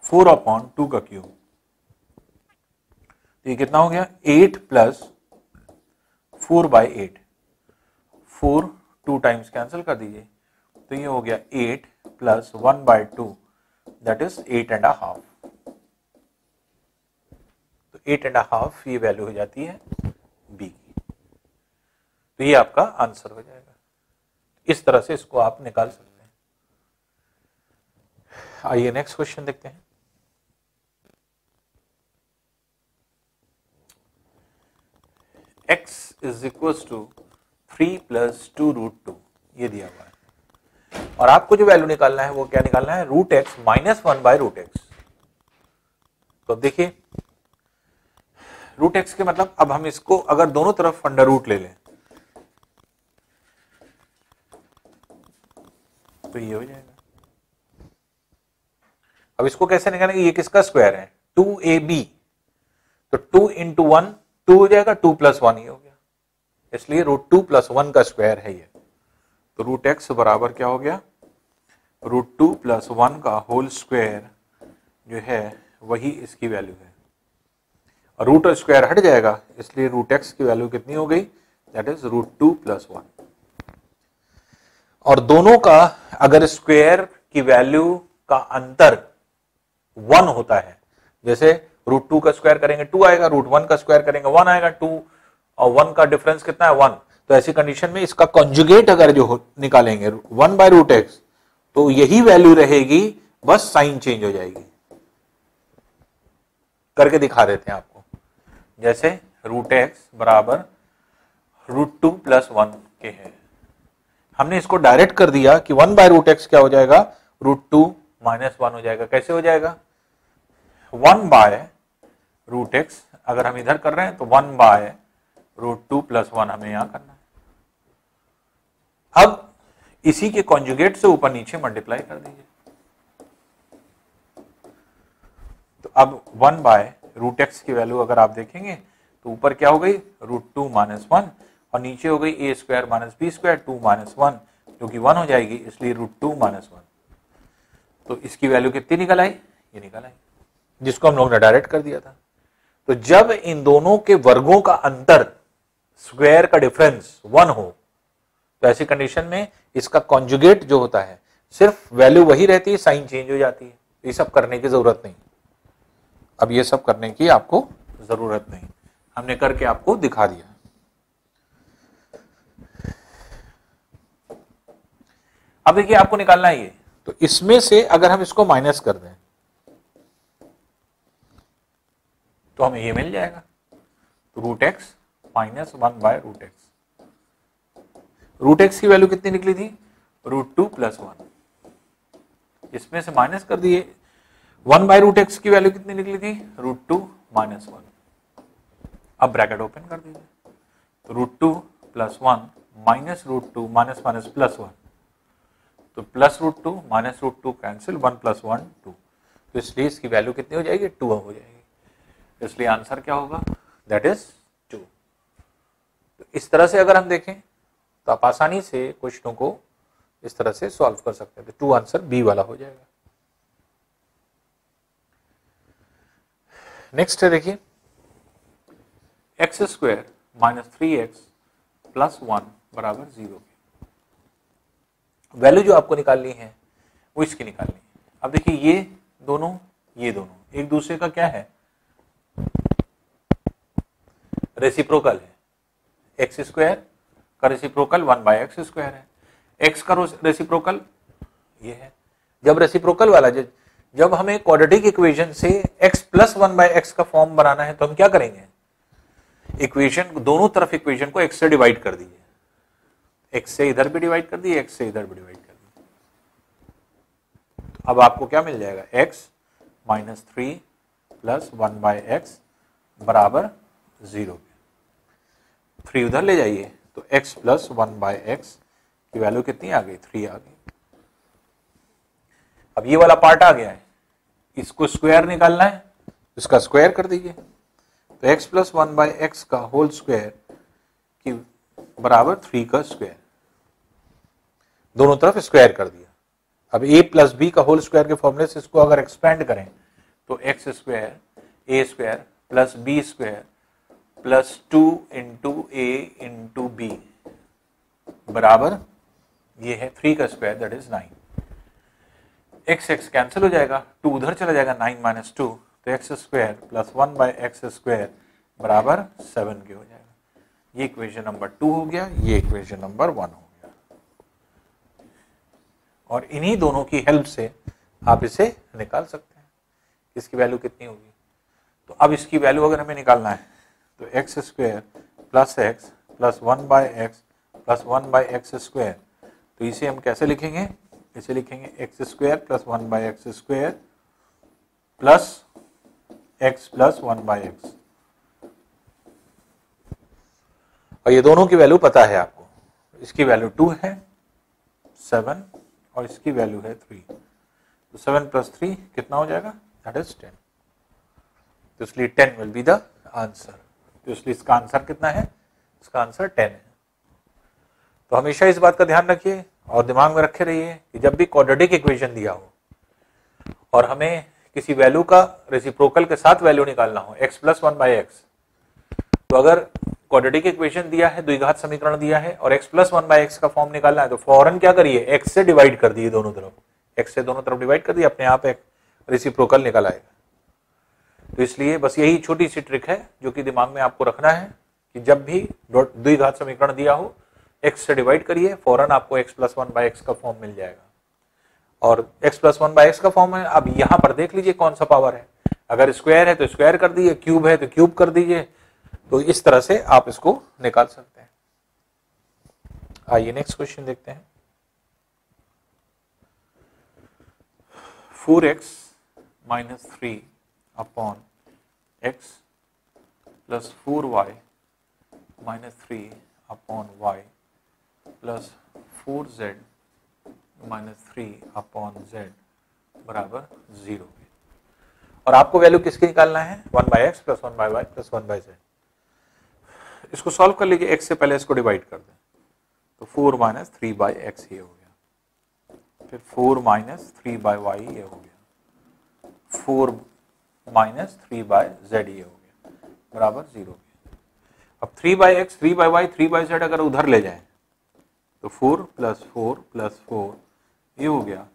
4 अपॉन 2 का क्यूब, ये कितना हो गया 8 प्लस 4 बाई 8, 4 2 टाइम्स कैंसिल कर दीजिए, तो ये हो गया 8 प्लस 1 बाई 2 दैट इज 8.5, तो 8.5 ये वैल्यू हो जाती है बी की, तो ये आपका आंसर हो जाएगा। इस तरह से इसको आप निकाल सकते हैं। आइए नेक्स्ट क्वेश्चन देखते हैं। x is equal to 3 plus 2 root 2, ये दिया हुआ है, और आपको जो वैल्यू निकालना है वो क्या निकालना है, root x minus 1 by root x. तो देखिए रूट एक्स के मतलब, अब हम इसको अगर दोनों तरफ अंडर रूट ले लें तो ये हो जाएगा। अब इसको कैसे निकालेंगे, ये किसका स्क्वायर है 2ab, तो 2 इंटू 1 2 हो जाएगा, 2 प्लस 1 ही हो गया, इसलिए रूट 2 प्लस 1 का स्क्वायर है ये, तो रूट एक्स बराबर क्या हो गया, रूट 2 प्लस 1 का होल स्क्वायर जो है वही इसकी वैल्यू है, और रूट और स्क्वायर हट जाएगा, इसलिए रूट एक्स की वैल्यू कितनी हो गई, दैट इज √2 + 1। और दोनों का अगर स्क्वायर की वैल्यू का अंतर 1 होता है, जैसे √2 का स्क्वायर करेंगे 2 आएगा, √1 का स्क्वायर करेंगे 1 आएगा, 2 और 1 का डिफरेंस कितना है 1, तो ऐसी कंडीशन में इसका कॉन्जुगेट अगर जो निकालेंगे 1/√x, तो यही वैल्यू रहेगी, बस साइन चेंज हो जाएगी। करके दिखा देते हैं आपको, जैसे √x बराबर √2 + 1 के है, हमने इसको डायरेक्ट कर दिया कि 1/√x क्या हो जाएगा, √2 - 1 हो जाएगा। कैसे हो जाएगा, 1/√x अगर हम इधर कर रहे हैं तो 1/√2 + 1 हमें यहां करना है। अब इसी के कॉन्जुगेट से ऊपर नीचे मल्टीप्लाई कर दीजिए, तो अब 1/√x की वैल्यू अगर आप देखेंगे तो ऊपर क्या हो गई, √2 - 1, और नीचे हो गई a² - b², 2 - 1, जो कि 1 हो जाएगी, इसलिए √2 - 1। तो इसकी वैल्यू कितनी निकल आई, ये निकल आई, जिसको हम लोग ने डायरेक्ट कर दिया था। तो जब इन दोनों के वर्गों का अंतर, स्क्वायर का डिफरेंस 1 हो, तो ऐसी कंडीशन में इसका कॉन्जुगेट जो होता है, सिर्फ वैल्यू वही रहती है, साइन चेंज हो जाती है। ये सब करने की जरूरत नहीं, अब ये सब करने की आपको जरूरत नहीं, हमने करके आपको दिखा दिया। अब देखिए आपको निकालना है ये, तो इसमें से अगर हम इसको माइनस कर दें तो हमें ये मिल जाएगा, तो √x - 1/√x। √x की वैल्यू कितनी निकली थी, √2 + 1, इसमें से माइनस कर दिए, 1/√x की वैल्यू कितनी निकली थी, √2 - 1। अब ब्रैकेट ओपन कर दीजिए, तो √2 + 1 - √2 - +1, तो +√2 - √2 कैंसिल, 1 + 1 2, तो इसलिए इसकी वैल्यू कितनी हो जाएगी, 2 हो जाएगी, इसलिए आंसर क्या होगा, दैट इज 2। तो इस तरह से अगर हम देखें तो आप आसानी से क्वेश्चनों को इस तरह से सॉल्व कर सकते हैं, तो 2 आंसर बी वाला हो जाएगा। नेक्स्ट है, देखिए x² - 3x + 1 = 0। वैल्यू जो आपको निकालनी है वो इसकी निकालनी है। अब देखिए ये दोनों एक दूसरे का क्या है, रेसिप्रोकल है। x² का रेसिप्रोकल 1/x² है, x का रेसिप्रोकल ये है। जब रेसिप्रोकल वाला जब हमें क्वाड्रेटिक इक्वेशन से x + 1/x का फॉर्म बनाना है तो हम क्या करेंगे, इक्वेशन दोनों तरफ इक्वेशन को x से डिवाइड कर दीजिए, x से इधर भी डिवाइड कर दिए, x से इधर भी डिवाइड कर दिए, तो अब आपको क्या मिल जाएगा, x - 3 + 1/x = 0। 3 उधर ले जाइए, तो x + 1/x की वैल्यू कितनी आ गई, 3 आ गई। अब ये वाला पार्ट आ गया है, इसको स्क्वायर निकालना है, इसका स्क्वायर कर दीजिए, तो x + 1/x का होल स्क्वायर की बराबर 3 का स्क्वायर, दोनों तरफ स्क्वायर कर दिया। अब a + b का होल स्क्वायर के फॉर्मूले से इसको अगर एक्सपेंड करें तो x² a² + b² + 2 × a × b बराबर ये है 3 का square, that is 9। x cancel हो जाएगा, 2 उधर चला जाएगा, 9 - 2, तो x² + 1/x² बराबर 7 के हो जाएगा। ये इक्वेशन नंबर 2 हो गया, ये इक्वेशन नंबर 1 हो गया, और इन्हीं दोनों की हेल्प से आप इसे निकाल सकते हैं, इसकी वैल्यू कितनी होगी। तो अब इसकी वैल्यू अगर हमें निकालना है तो x² + x + 1/x + 1/x², तो इसे हम कैसे लिखेंगे, इसे लिखेंगे x² + 1/x² plus x + 1/x, और ये दोनों की वैल्यू पता है आपको, इसकी वैल्यू 2 है 7 और इसकी वैल्यू है 3, तो 7 + 3 कितना हो जाएगा, दैट इज 10, तो इसलिए 10 विल बी द आंसर। तो इसलिए इसका आंसर कितना है, इसका आंसर 10 है। तो हमेशा इस बात का ध्यान रखिए और दिमाग में रखे रहिए कि जब भी क्वाड्रेटिक इक्वेशन दिया हो और हमें किसी वैल्यू का रेसिप्रोकल के साथ वैल्यू निकालना हो, x प्लस 1/x, तो अगर क्वाड्रेटिक इक्वेशन दिया है, द्विघात समीकरण दिया है और x प्लस 1/x का फॉर्म निकालना है, तो फौरन क्या करिए, x से डिवाइड कर दिए दोनों तरफ, x से दोनों तरफ डिवाइड कर दिए, अपने आप एक रेसिप्रोकल निकल आएगा। तो इसलिए बस यही छोटी सी ट्रिक है जो कि दिमाग में आपको रखना है कि जब भी द्विघात समीकरण दिया हो, x से डिवाइड करिए, फौरन आपको x प्लस 1/x का फॉर्म मिल जाएगा। और x प्लस 1/x का फॉर्म है। अब यहां पर देख लीजिए कौन सा पावर है, अगर स्क्वायर है तो स्क्वायर कर दीजिए, क्यूब है तो क्यूब कर दीजिए, तो इस तरह से आप इसको निकाल सकते हैं। आइए नेक्स्ट क्वेश्चन देखते हैं। 4x minus 3 upon x plus 4y minus 3 upon y plus 4z minus 3 upon z बराबर 0। और आपको वैल्यू किसकी निकालना है, 1/x plus 1/y plus 1/z। इसको सॉल्व कर लीजिए, x से पहले इसको डिवाइड कर दें, तो 4 माइनस 3/x ये हो गया, फिर 4 माइनस 3/y ये हो गया, 4 माइनस 3/z ये हो गया, बराबर 0। अब 3/x 3/y 3/z अगर उधर ले जाएं तो 4 प्लस 4 प्लस 4 ये हो गया,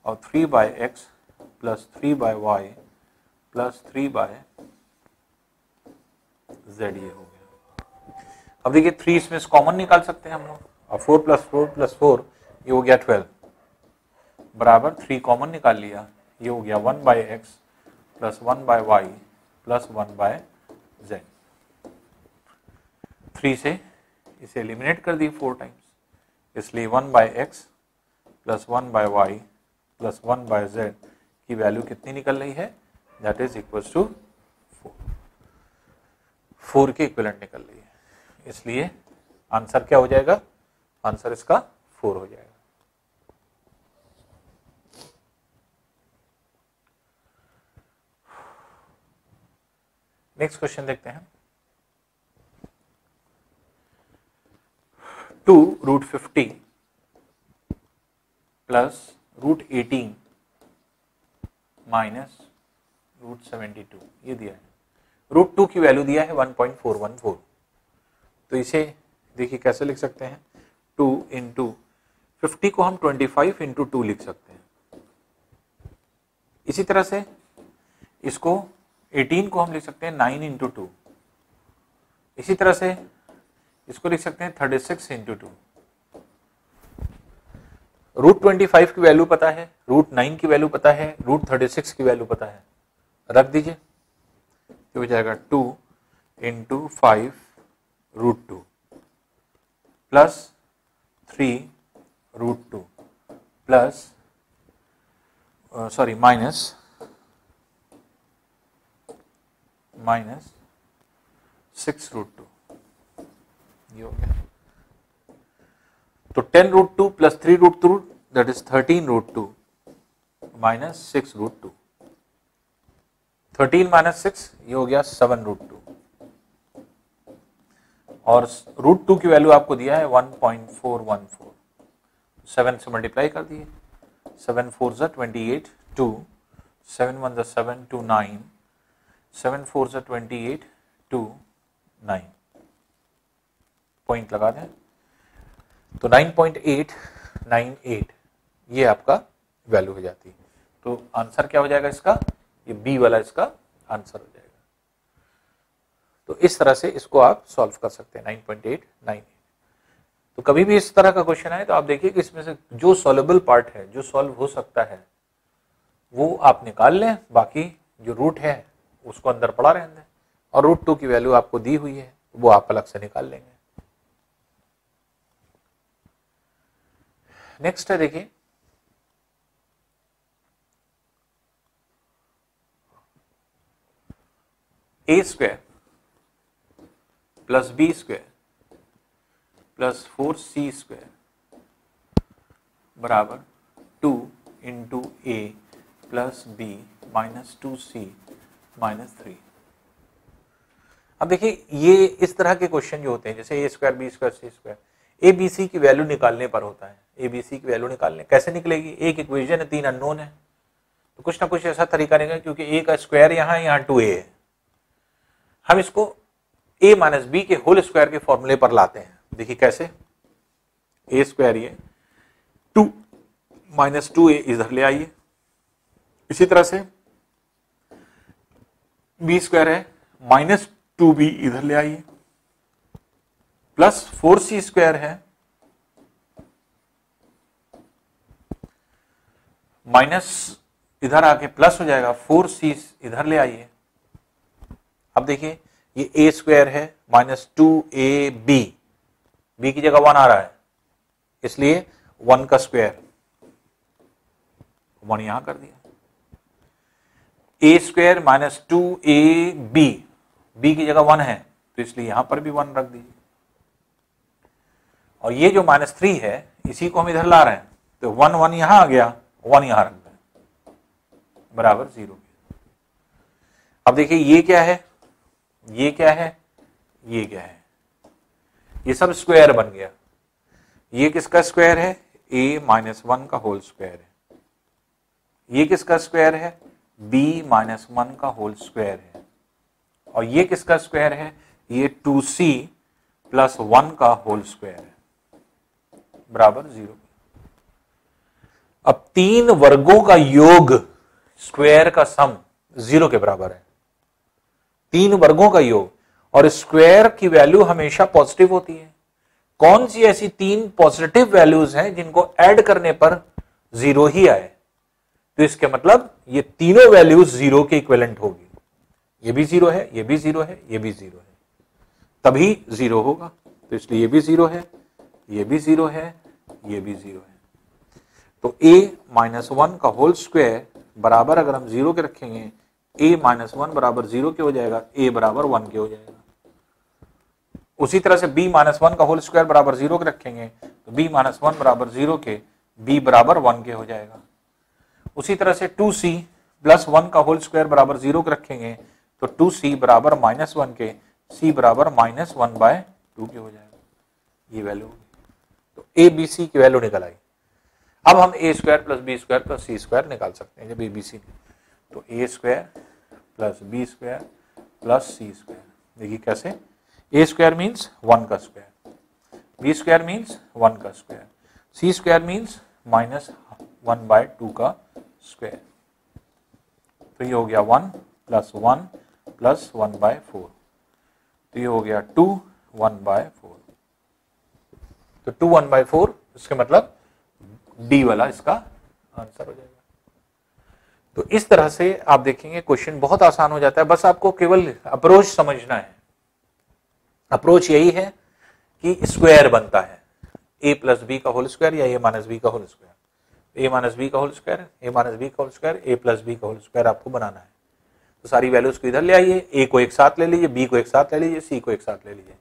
और 3/x plus 3/y plus 3/z ये हो गया। अब देखिए 3 इसमें से कॉमन निकाल सकते हैं हम लोग, और 4 प्लस 4 प्लस 4 ये हो गया 12, बराबर 3 कॉमन निकाल लिया, ये हो गया 1/x plus 1/y plus 1/z। 3 से इसे एलिमिनेट कर दिए 4 टाइम्स, इसलिए 1/x plus 1/y plus 1/z की वैल्यू कितनी निकल रही है, दैट इज इक्वल टू 4 के इक्विवेलेंट निकल रही है। इसलिए आंसर क्या हो जाएगा, आंसर इसका 4 हो जाएगा। नेक्स्ट क्वेश्चन देखते हैं। 2√50 प्लस √18 माइनस √72 ये दिया है, √2 की वैल्यू दिया है 1.414। तो इसे देखिए कैसे लिख सकते हैं, 2 इंटू 50 को हम 25 इंटू 2 लिख सकते हैं। इसी तरह से इसको 18 को हम लिख सकते हैं 9 इंटू 2। इसी तरह से इसको लिख सकते हैं 36 इंटू 2। √25 की वैल्यू पता है, √9 की वैल्यू पता है, √36 की वैल्यू पता है, रख दीजिए, तो हो जाएगा 2 इंटू 5 √2 प्लस 3 √2 प्लस माइनस 6 √2 ये हो गया। तो 10 √2 plus 3 √2 that is 13 √2 minus 6 √2, 13 minus 6 ये हो गया 7 √2, और √2 की वैल्यू आपको दिया है 1.414, 7 से मल्टीप्लाई कर दिए, 7 4 28 2, 7 1 7 2 9, 7 4 28 2 9, पॉइंट लगा दें, तो 9.898 ये आपका वैल्यू हो जाती है। तो आंसर क्या हो जाएगा इसका, ये बी वाला इसका आंसर हो जाएगा। तो इस तरह से इसको आप सॉल्व कर सकते हैं 9.898। तो कभी भी इस तरह का क्वेश्चन आए तो आप देखिए कि इसमें से जो सॉल्वेबल पार्ट है, जो सॉल्व हो सकता है, वो आप निकाल लें, बाकी जो रूट है उसको अंदर पड़ा रहने दें, और √2 की वैल्यू आपको दी हुई है वो आप अलग से निकाल लेंगे। नेक्स्ट है देखिए a² plus b² plus 4c² बराबर 2 into a plus b minus 2c minus 3। अब देखिए ये इस तरह के क्वेश्चन जो होते हैं, जैसे a² b² c², abc की वैल्यू निकालने पर होता है। abc की वैल्यू निकालने कैसे निकलेगी, एक इक्वेशन है, 3 अननोन है, तो कुछ ना कुछ ऐसा तरीका निकलेगा, क्योंकि a का स्क्वायर यहाँ 2a है, हम इसको a माइनस बी के होल स्क्वायर के फॉर्मूले पर लाते हैं। देखिए कैसे, a स्क्वायर ये 2 माइनस 2a इधर ले आइए, इसी तरह से b स्क्वायर है माइनस 2b इधर ले आइए, प्लस 4c स्क्वायर है माइनस इधर आके प्लस हो जाएगा 4c इधर ले आइए। अब देखिए ये a स्क्वायर है माइनस 2ab, b की जगह 1 आ रहा है, इसलिए 1 का स्क्वायर 1 यहां कर दिया। a square minus 2ab, b की जगह 1 है तो इसलिए यहां पर भी 1 रख दीजिए। और ये जो माइनस 3 है इसी को हम इधर ला रहे हैं, तो 1 1 यहां आ गया, 1 यहां रख दें, बराबर 0। अब देखिए ये क्या है, ये क्या है, ये क्या है, ये सब स्क्वायर बन गया। ये किसका स्क्वायर है, a माइनस 1 का होल स्क्वायर है। ये किसका स्क्वायर है, b माइनस 1 का होल स्क्वायर है। और ये किसका स्क्वायर है, ये 2c प्लस 1 का होल स्क्वायर है, बराबर 0। अब 3 वर्गों का योग स्क्वायर का सम 0 के बराबर है। 3 वर्गों का योग, और स्क्वायर की वैल्यू हमेशा पॉजिटिव होती है। कौन सी ऐसी 3 पॉजिटिव वैल्यूज हैं जिनको ऐड करने पर 0 ही आए, तो इसके मतलब ये तीनों वैल्यूज 0 के इक्विवेलेंट होगी। ये भी 0 है, ये भी 0 है, ये भी 0 है, तभी 0 होगा। तो इसलिए ये भी 0 है, ये भी 0 है, ये भी 0 है। तो a माइनस 1 का होल स्क्वायर बराबर अगर हम 0 के रखेंगे, a माइनस 1 बराबर 0 के हो जाएगा, a बराबर 1 के हो जाएगा। उसी तरह से b माइनस 1 का होल स्क्वायर बराबर 0 के रखेंगे तो b माइनस 1 बराबर 0 के, b बराबर 1 के हो जाएगा। उसी तरह से 2c प्लस 1 का होल स्क्वायर बराबर 0 के रखेंगे तो 2c बराबर माइनस 1 के, c बराबर माइनस 1 बाय 2 के हो जाएगा। ये वैल्यू, तो a b c की वैल्यू निकल आई। अब हम a square plus b square plus c square निकाल सकते हैं। जब a b c, तो a square plus b square plus c square, देखिए कैसे, a स्क्वायर मीन्स 1 का स्क्वायर, b स्क्वायर मीन्स 1 का square, c square means minus 1 by 2 का स्क्वायर। तो ये हो गया 1 प्लस 1 प्लस 1 बाय 4, तो ये हो गया 2 1 बाय 4। तो 2 1 बाय 4, इसके मतलब डी वाला इसका आंसर हो जाएगा। तो इस तरह से आप देखेंगे क्वेश्चन बहुत आसान हो जाता है, बस आपको केवल अप्रोच समझना है। अप्रोच यही है कि स्क्वायर बनता है a प्लस बी का होल स्क्वायर या a माइनस बी का whole square, a minus B का whole square, a minus B का whole square, a plus B का होल स्क्वायर आपको बनाना है। तो सारी वैल्यूज को इधर ले आइए, a को एक साथ ले लीजिए, b को एक साथ ले लीजिए, c को एक साथ ले लीजिए।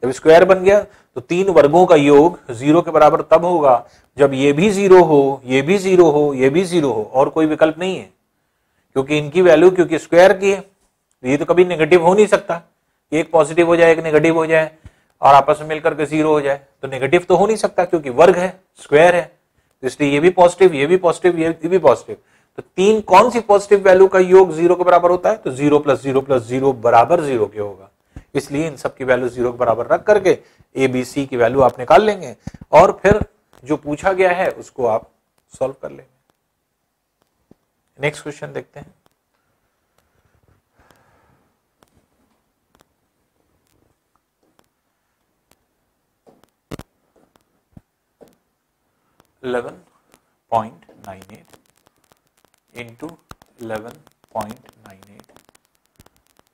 जब स्क्वायर बन गया तो 3 वर्गों का योग 0 के बराबर तब होगा जब ये भी 0 हो, ये भी 0 हो, ये भी 0 हो, और कोई विकल्प नहीं है। क्योंकि इनकी वैल्यू, क्योंकि स्क्वायर की है, ये तो कभी नेगेटिव हो नहीं सकता। एक पॉजिटिव हो जाए, एक नेगेटिव हो जाए और आपस में मिलकर के 0 हो जाए, तो नेगेटिव तो हो नहीं सकता क्योंकि वर्ग है, स्क्वायर है। तो इसलिए ये भी पॉजिटिव, ये भी पॉजिटिव, ये भी पॉजिटिव। तो 3 कौन सी पॉजिटिव वैल्यू का योग 0 के बराबर होता है, तो 0 प्लस 0 प्लस 0 बराबर 0 के होगा। इसलिए इन सब की वैल्यू 0 के बराबर रख करके ए बी सी की वैल्यू आप निकाल लेंगे और फिर जो पूछा गया है उसको आप सॉल्व कर लेंगे। नेक्स्ट क्वेश्चन देखते हैं। (11.98) into 11.98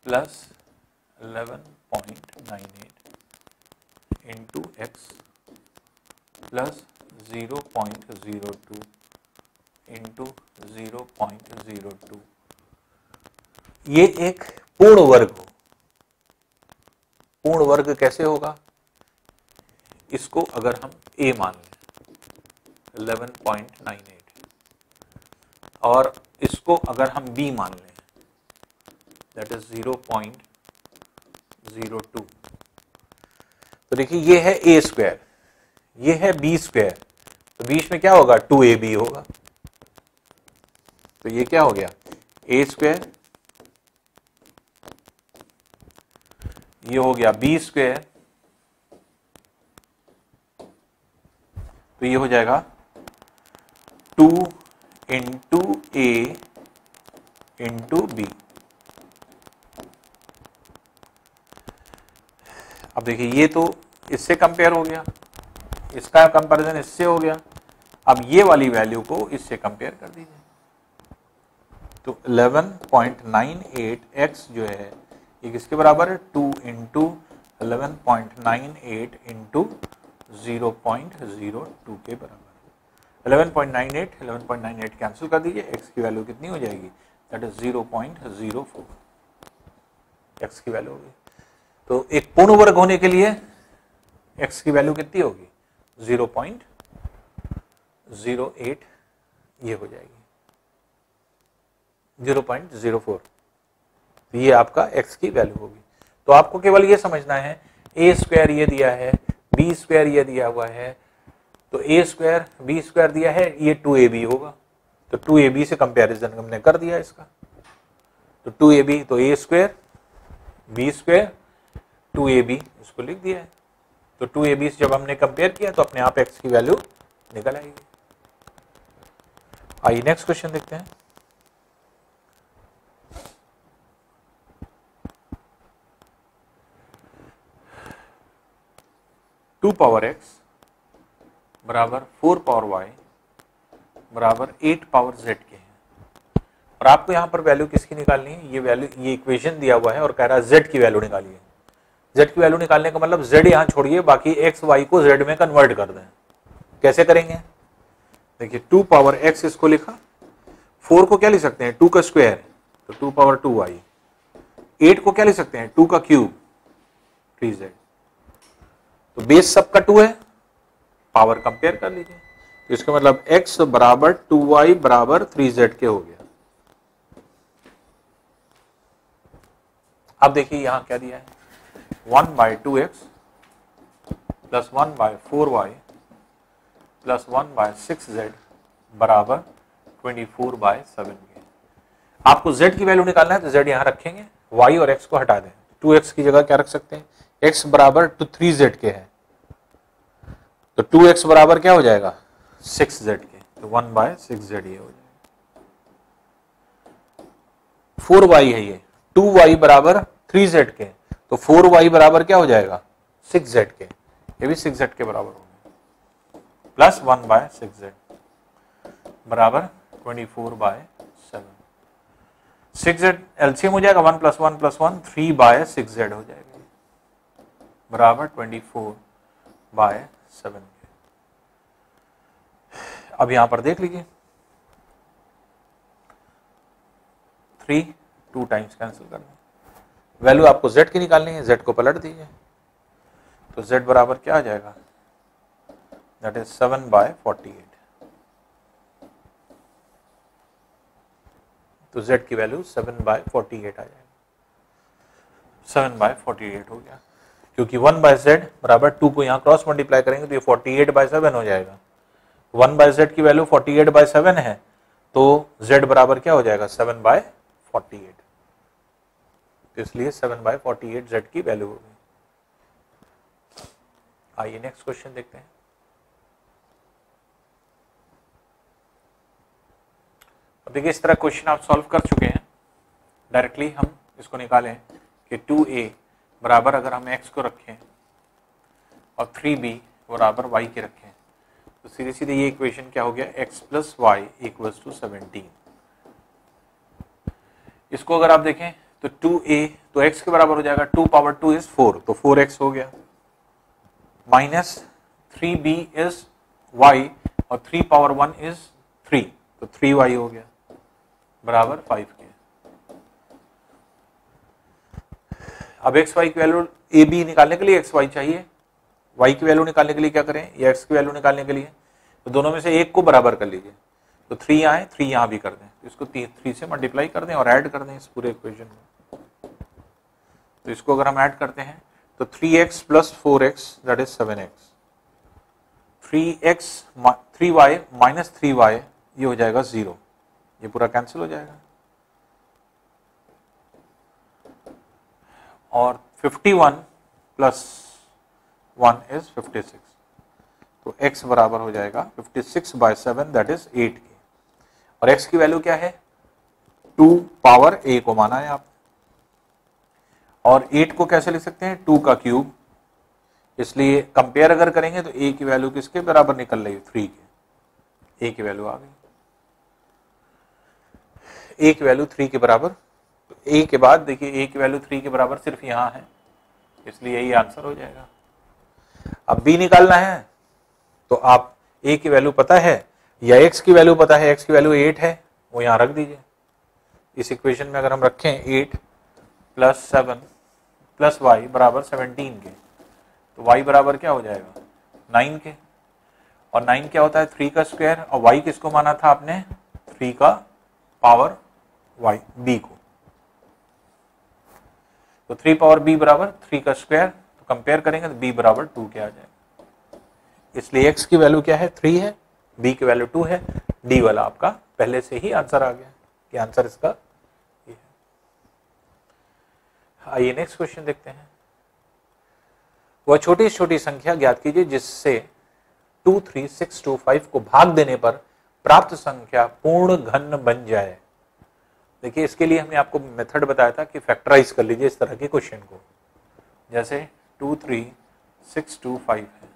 plus 11.98 into x plus 0.02 into 0.02। ये एक पूर्ण वर्ग हो। पूर्ण वर्ग कैसे होगा, इसको अगर हम a मान लें 11.98 और इसको अगर हम b मान लें दैट इज 0.02, तो देखिए ये है a स्क्वायर, ये है b स्क्वायर, तो बीच में क्या होगा 2ab होगा। तो ये क्या हो गया, ए स्क्वायर, ये हो गया बी स्क्वायर, तो ये हो जाएगा 2 इंटू ए इंटू बी। अब देखिए ये तो इससे कंपेयर हो गया, इसका कंपैरिजन इससे हो गया, अब ये वाली वैल्यू को इससे कंपेयर कर दीजिए। तो 11.98x जो है ये किसके बराबर है, 2 इंटू 11.98 इंटू 0.02 के बराबर। 11.98 कैंसिल कर दीजिए, x की वैल्यू कितनी हो जाएगी, दैट इज 0.04 x की वैल्यू होगी। तो एक पूर्ण वर्ग होने के लिए x की वैल्यू कितनी होगी, 0.08 ये हो जाएगी, 0.04। तो ये आपका x की वैल्यू होगी। तो आपको केवल ये समझना है, a स्क्वायर ये दिया है, b स्क्वायर ये दिया हुआ है, तो a स्क्वायर b स्क्वायर दिया है, ये 2ab होगा, तो 2ab से कंपैरिजन हमने कर दिया इसका, तो 2ab, तो a square b square 2ab इसको लिख दिया है। तो 2ab से जब हमने कंपेयर किया तो अपने आप x की वैल्यू निकल आएगी। आइए नेक्स्ट क्वेश्चन देखते हैं। टू पावर x बराबर 4 पावर y बराबर 8 पावर z के हैं, और आपको यहां पर वैल्यू किसकी निकालनी है, ये वैल्यू, ये इक्वेशन दिया हुआ है और कह रहा है z की वैल्यू निकालिए। z की वैल्यू निकालने का मतलब z यहां छोड़िए, बाकी x y को z में कन्वर्ट कर दें। कैसे करेंगे, देखिए 2 पावर x इसको लिखा, 4 को क्या लिख सकते हैं, 2 का स्क्वायर, तो 2 पावर 2y, 8 को क्या लिख सकते हैं, 2 का क्यूब 3z, तो बेस सबका 2 है, पावर कंपेयर कर लीजिए, तो इसका मतलब x बराबर 2y बराबर 3z के हो गया। अब देखिए यहां क्या दिया है, 1/2x plus 1/4y plus 1/6z बराबर 24/7 के। आपको z की वैल्यू निकालना है तो z यहां रखेंगे, y और x को हटा दें, 2x की जगह क्या रख सकते हैं, x बराबर 3z के है, तो 2x बराबर क्या हो जाएगा, 6z के, तो 1/6z ये हो जाएगा। 4y है ये, 2y बराबर 3z के, तो 4y बराबर क्या हो जाएगा, 6z के, ये भी 6z के बराबर होगा, प्लस 1/6z बराबर 24/7। 6z एलसीएम हो जाएगा, 1 + 1 + 1 3/6z हो जाएगा, बराबर 24/7। अब यहां पर देख लीजिए, 3 2 टाइम्स कैंसिल कर दें, वैल्यू आपको z की निकालनी है, z को पलट दीजिए, तो z बराबर क्या आ जाएगा, दैट इज 7/48, तो z की वैल्यू 7/48 आ जाएगा, 7/48 हो गया, क्योंकि 1/z बराबर 2 को यहाँ क्रॉस मल्टीप्लाई करेंगे तो ये 48/7 हो जाएगा। 1/z की वैल्यू 48/7 है, तो z बराबर क्या हो जाएगा, 7/48, तो इसलिए 7/48 z की वैल्यू होगी। आइए नेक्स्ट क्वेश्चन देखते हैं। अब देखिए इस तरह क्वेश्चन आप सॉल्व कर चुके हैं, डायरेक्टली हम इसको निकालें कि 2a बराबर अगर हम x को रखें और 3b बराबर y के रखें, तो सीधे सीधे ये इक्वेशन क्या हो गया, x + y = 17। इसको अगर आप देखें तो 2a, तो x के बराबर हो जाएगा, 2 पावर 2 इज 4, तो 4x हो गया, माइनस 3b इज y और 3 पावर 1 इज 3, तो 3y हो गया, बराबर 5 के। अब x y की वैल्यू a b निकालने के लिए x y चाहिए, y की वैल्यू निकालने के लिए क्या करें, या x की वैल्यू निकालने के लिए, तो दोनों में से एक को बराबर कर लीजिए, तो 3 यहाँ है, 3 यहाँ भी कर दें, तो इसको 3 से मल्टीप्लाई कर दें और ऐड कर दें इस पूरे इक्वेशन में। तो इसको अगर हम ऐड करते हैं तो 3x + 4x that is 7x, 3y - 3y ये हो जाएगा 0, ये पूरा कैंसिल हो जाएगा। और 51 प्लस 1 इज 56, तो x बराबर हो जाएगा 56/7 दैट इज 8 के। और x की वैल्यू क्या है? 2 पावर a को माना है आप, और 8 को कैसे लिख सकते हैं? 2 का क्यूब। इसलिए कंपेयर अगर करेंगे तो a की वैल्यू किसके बराबर निकल रही है? 3 के। a की वैल्यू आ गई, a की वैल्यू 3 के बराबर। तो a के बाद देखिए a की वैल्यू 3 के बराबर सिर्फ यहां है, इसलिए यही आंसर हो जाएगा। अब b निकालना है, तो आप a की वैल्यू पता है या x की वैल्यू पता है? x की वैल्यू 8 है, वो यहां रख दीजिए। इस इक्वेशन में अगर हम रखें 8 प्लस 7 प्लस y बराबर 17 के, तो y बराबर क्या हो जाएगा? 9 के। और 9 क्या होता है? 3 का स्क्वायर। और y किसको माना था आपने? 3 का पावर y b को। तो 3 पावर b बराबर 3 का स्क्वायर। तो कंपेयर करेंगे तो b बराबर 2 के आ जाएगा। इसलिए x की वैल्यू क्या है? 3 है, b की वैल्यू 2 है। d वाला आपका पहले से ही आंसर आ गया कि आंसर इसका ये है। आइए नेक्स्ट क्वेश्चन देखते हैं। वह छोटी छोटी संख्या ज्ञात कीजिए जिससे 2, 3, 6, 2, 5 को भाग देने पर प्राप्त संख्या पूर्ण घन बन जाए। देखिए इसके लिए हमने आपको मेथड बताया था कि फैक्टराइज कर लीजिए इस तरह के क्वेश्चन को। जैसे 2, 3, 6, 2, 5 है।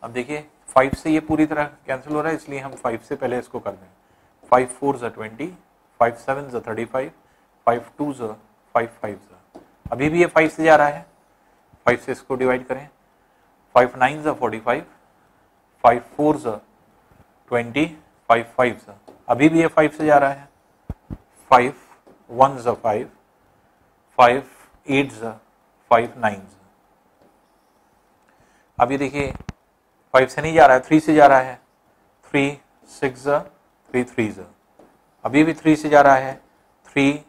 अब देखिए 5 से ये पूरी तरह कैंसिल हो रहा है, इसलिए हम 5 से पहले इसको कर दें। 5 4 20, 5 7 35, 5 2 5 5। अभी भी ये 5 से जा रहा है, 5 से इसको डिवाइड करें। 5 9 45, 5 4 20, 5 5। अभी भी ये 5 से जा रहा है। 5 1 5, 5 8 5 9। अभी देखिए 5 से नहीं जा रहा है, 3 से जा रहा है। 3 6 3 3। अभी भी 3 से जा रहा है। 3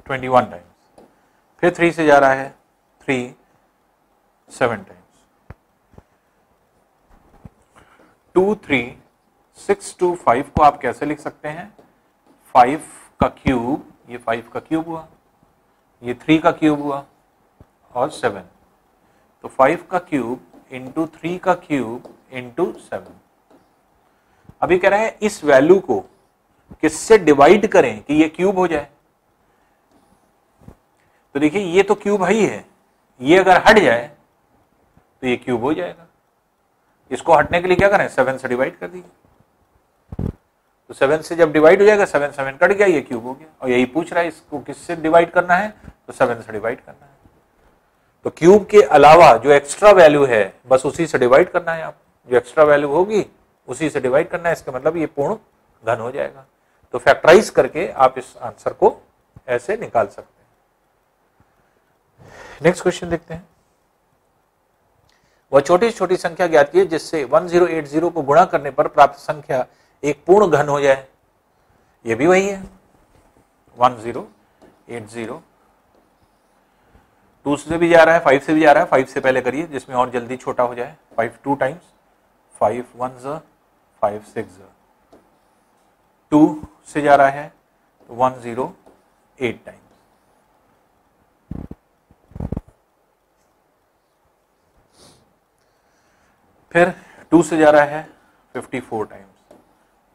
21 टाइम्स। फिर 3 से जा रहा है। 3 7 टाइम्स। 2 3 6 2 5 को आप कैसे लिख सकते हैं? 5 का क्यूब, ये 5 का क्यूब हुआ, ये 3 का क्यूब हुआ, और 7। तो 5 का क्यूब इंटू 3 का क्यूब इंटू 7। अभी कह रहा है इस वैल्यू को किससे डिवाइड करें कि ये क्यूब हो जाए। तो देखिए ये तो क्यूब ही है, ये अगर हट जाए तो ये क्यूब हो जाएगा। इसको हटने के लिए क्या करें? 7 से डिवाइड कर दीजिए। तो 7 से जब डिवाइड हो जाएगा, 7 7 कट गया, ये क्यूब हो गया। और यही पूछ रहा है इसको किससे डिवाइड करना है, तो 7 से डिवाइड करना है। तो क्यूब के अलावा जो एक्स्ट्रा वैल्यू है बस उसी से डिवाइड करना है। आप जो एक्स्ट्रा वैल्यू होगी उसी से डिवाइड करना है, इसका मतलब ये पूर्ण घन हो जाएगा। तो फैक्टराइज करके आप इस आंसर को ऐसे निकाल सकते हैं। नेक्स्ट क्वेश्चन देखते हैं। वह छोटी छोटी संख्या ज्ञात कीजिए जिससे 1080 को गुणा करने पर प्राप्त संख्या एक पूर्ण घन हो जाए। ये भी वही है 1080। 2 से भी जा रहा है, 5 से भी जा रहा है। 5 से पहले करिए जिसमें और जल्दी छोटा हो जाए। 5 2 टाइम्स, 5 1 5 6। 2 से जा रहा है तो 108 टाइम्स। फिर 2 से जा रहा है 54 टाइम्स।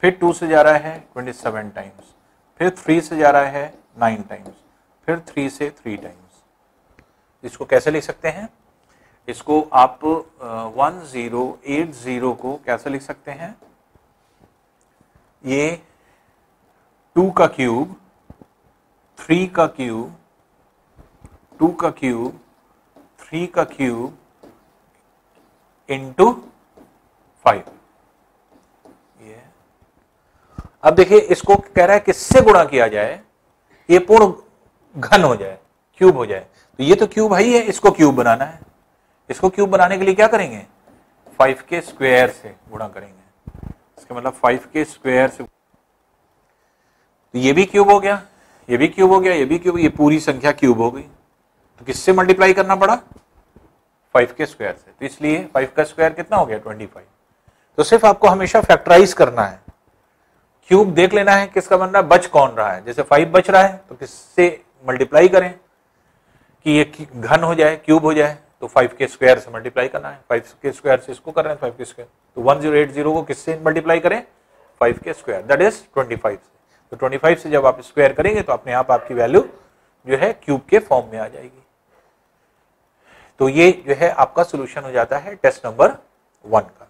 फिर 2 से जा रहा है 27 टाइम्स। फिर 3 से जा रहा है 9 टाइम्स। फिर 3 से 3 टाइम्स। इसको कैसे लिख सकते हैं? इसको आप 1080 को कैसे लिख सकते हैं? ये 2 का क्यूब, 3 का क्यूब, 2 का क्यूब, 3 का क्यूब इंटू 5। ये अब देखिए इसको कह रहा है किससे गुणा किया जाए ये पूर्ण घन हो जाए, क्यूब हो जाए। तो ये तो क्यूब ही है, इसको क्यूब बनाना है। इसको क्यूब बनाने के लिए क्या करेंगे? 5 के स्क्वायर से गुणा करेंगे। इसका मतलब 5 के स्क्वायर से। तो ये भी क्यूब हो गया, ये भी क्यूब हो गया, ये भी क्यूब, ये पूरी संख्या क्यूब हो गई। तो किससे मल्टीप्लाई करना पड़ा? 5 के स्क्वायर से। तो इसलिए 5 का स्क्वायर कितना हो गया? 25। तो सिर्फ आपको हमेशा फैक्टराइज करना है, क्यूब देख लेना है किसका बन रहा है, बच कौन रहा है। जैसे 5 बच रहा है तो किससे मल्टीप्लाई करें कि ये घन हो जाए, क्यूब हो जाए, तो 5 के स्क्वायर से मल्टीप्लाई करना है। 5 के स्क्वायर से इसको कर रहे हैं 5 के स्क्वायर, तो 1080 को किससे मल्टीप्लाई करें? 5 के स्क्वायर, दैट इज 25 से। तो 25 से जब आप स्क्वायर करेंगे तो अपने आप आपकी वैल्यू जो है क्यूब के फॉर्म में आ जाएगी। तो ये जो है आपका सोल्यूशन हो जाता है टेस्ट नंबर 1 का।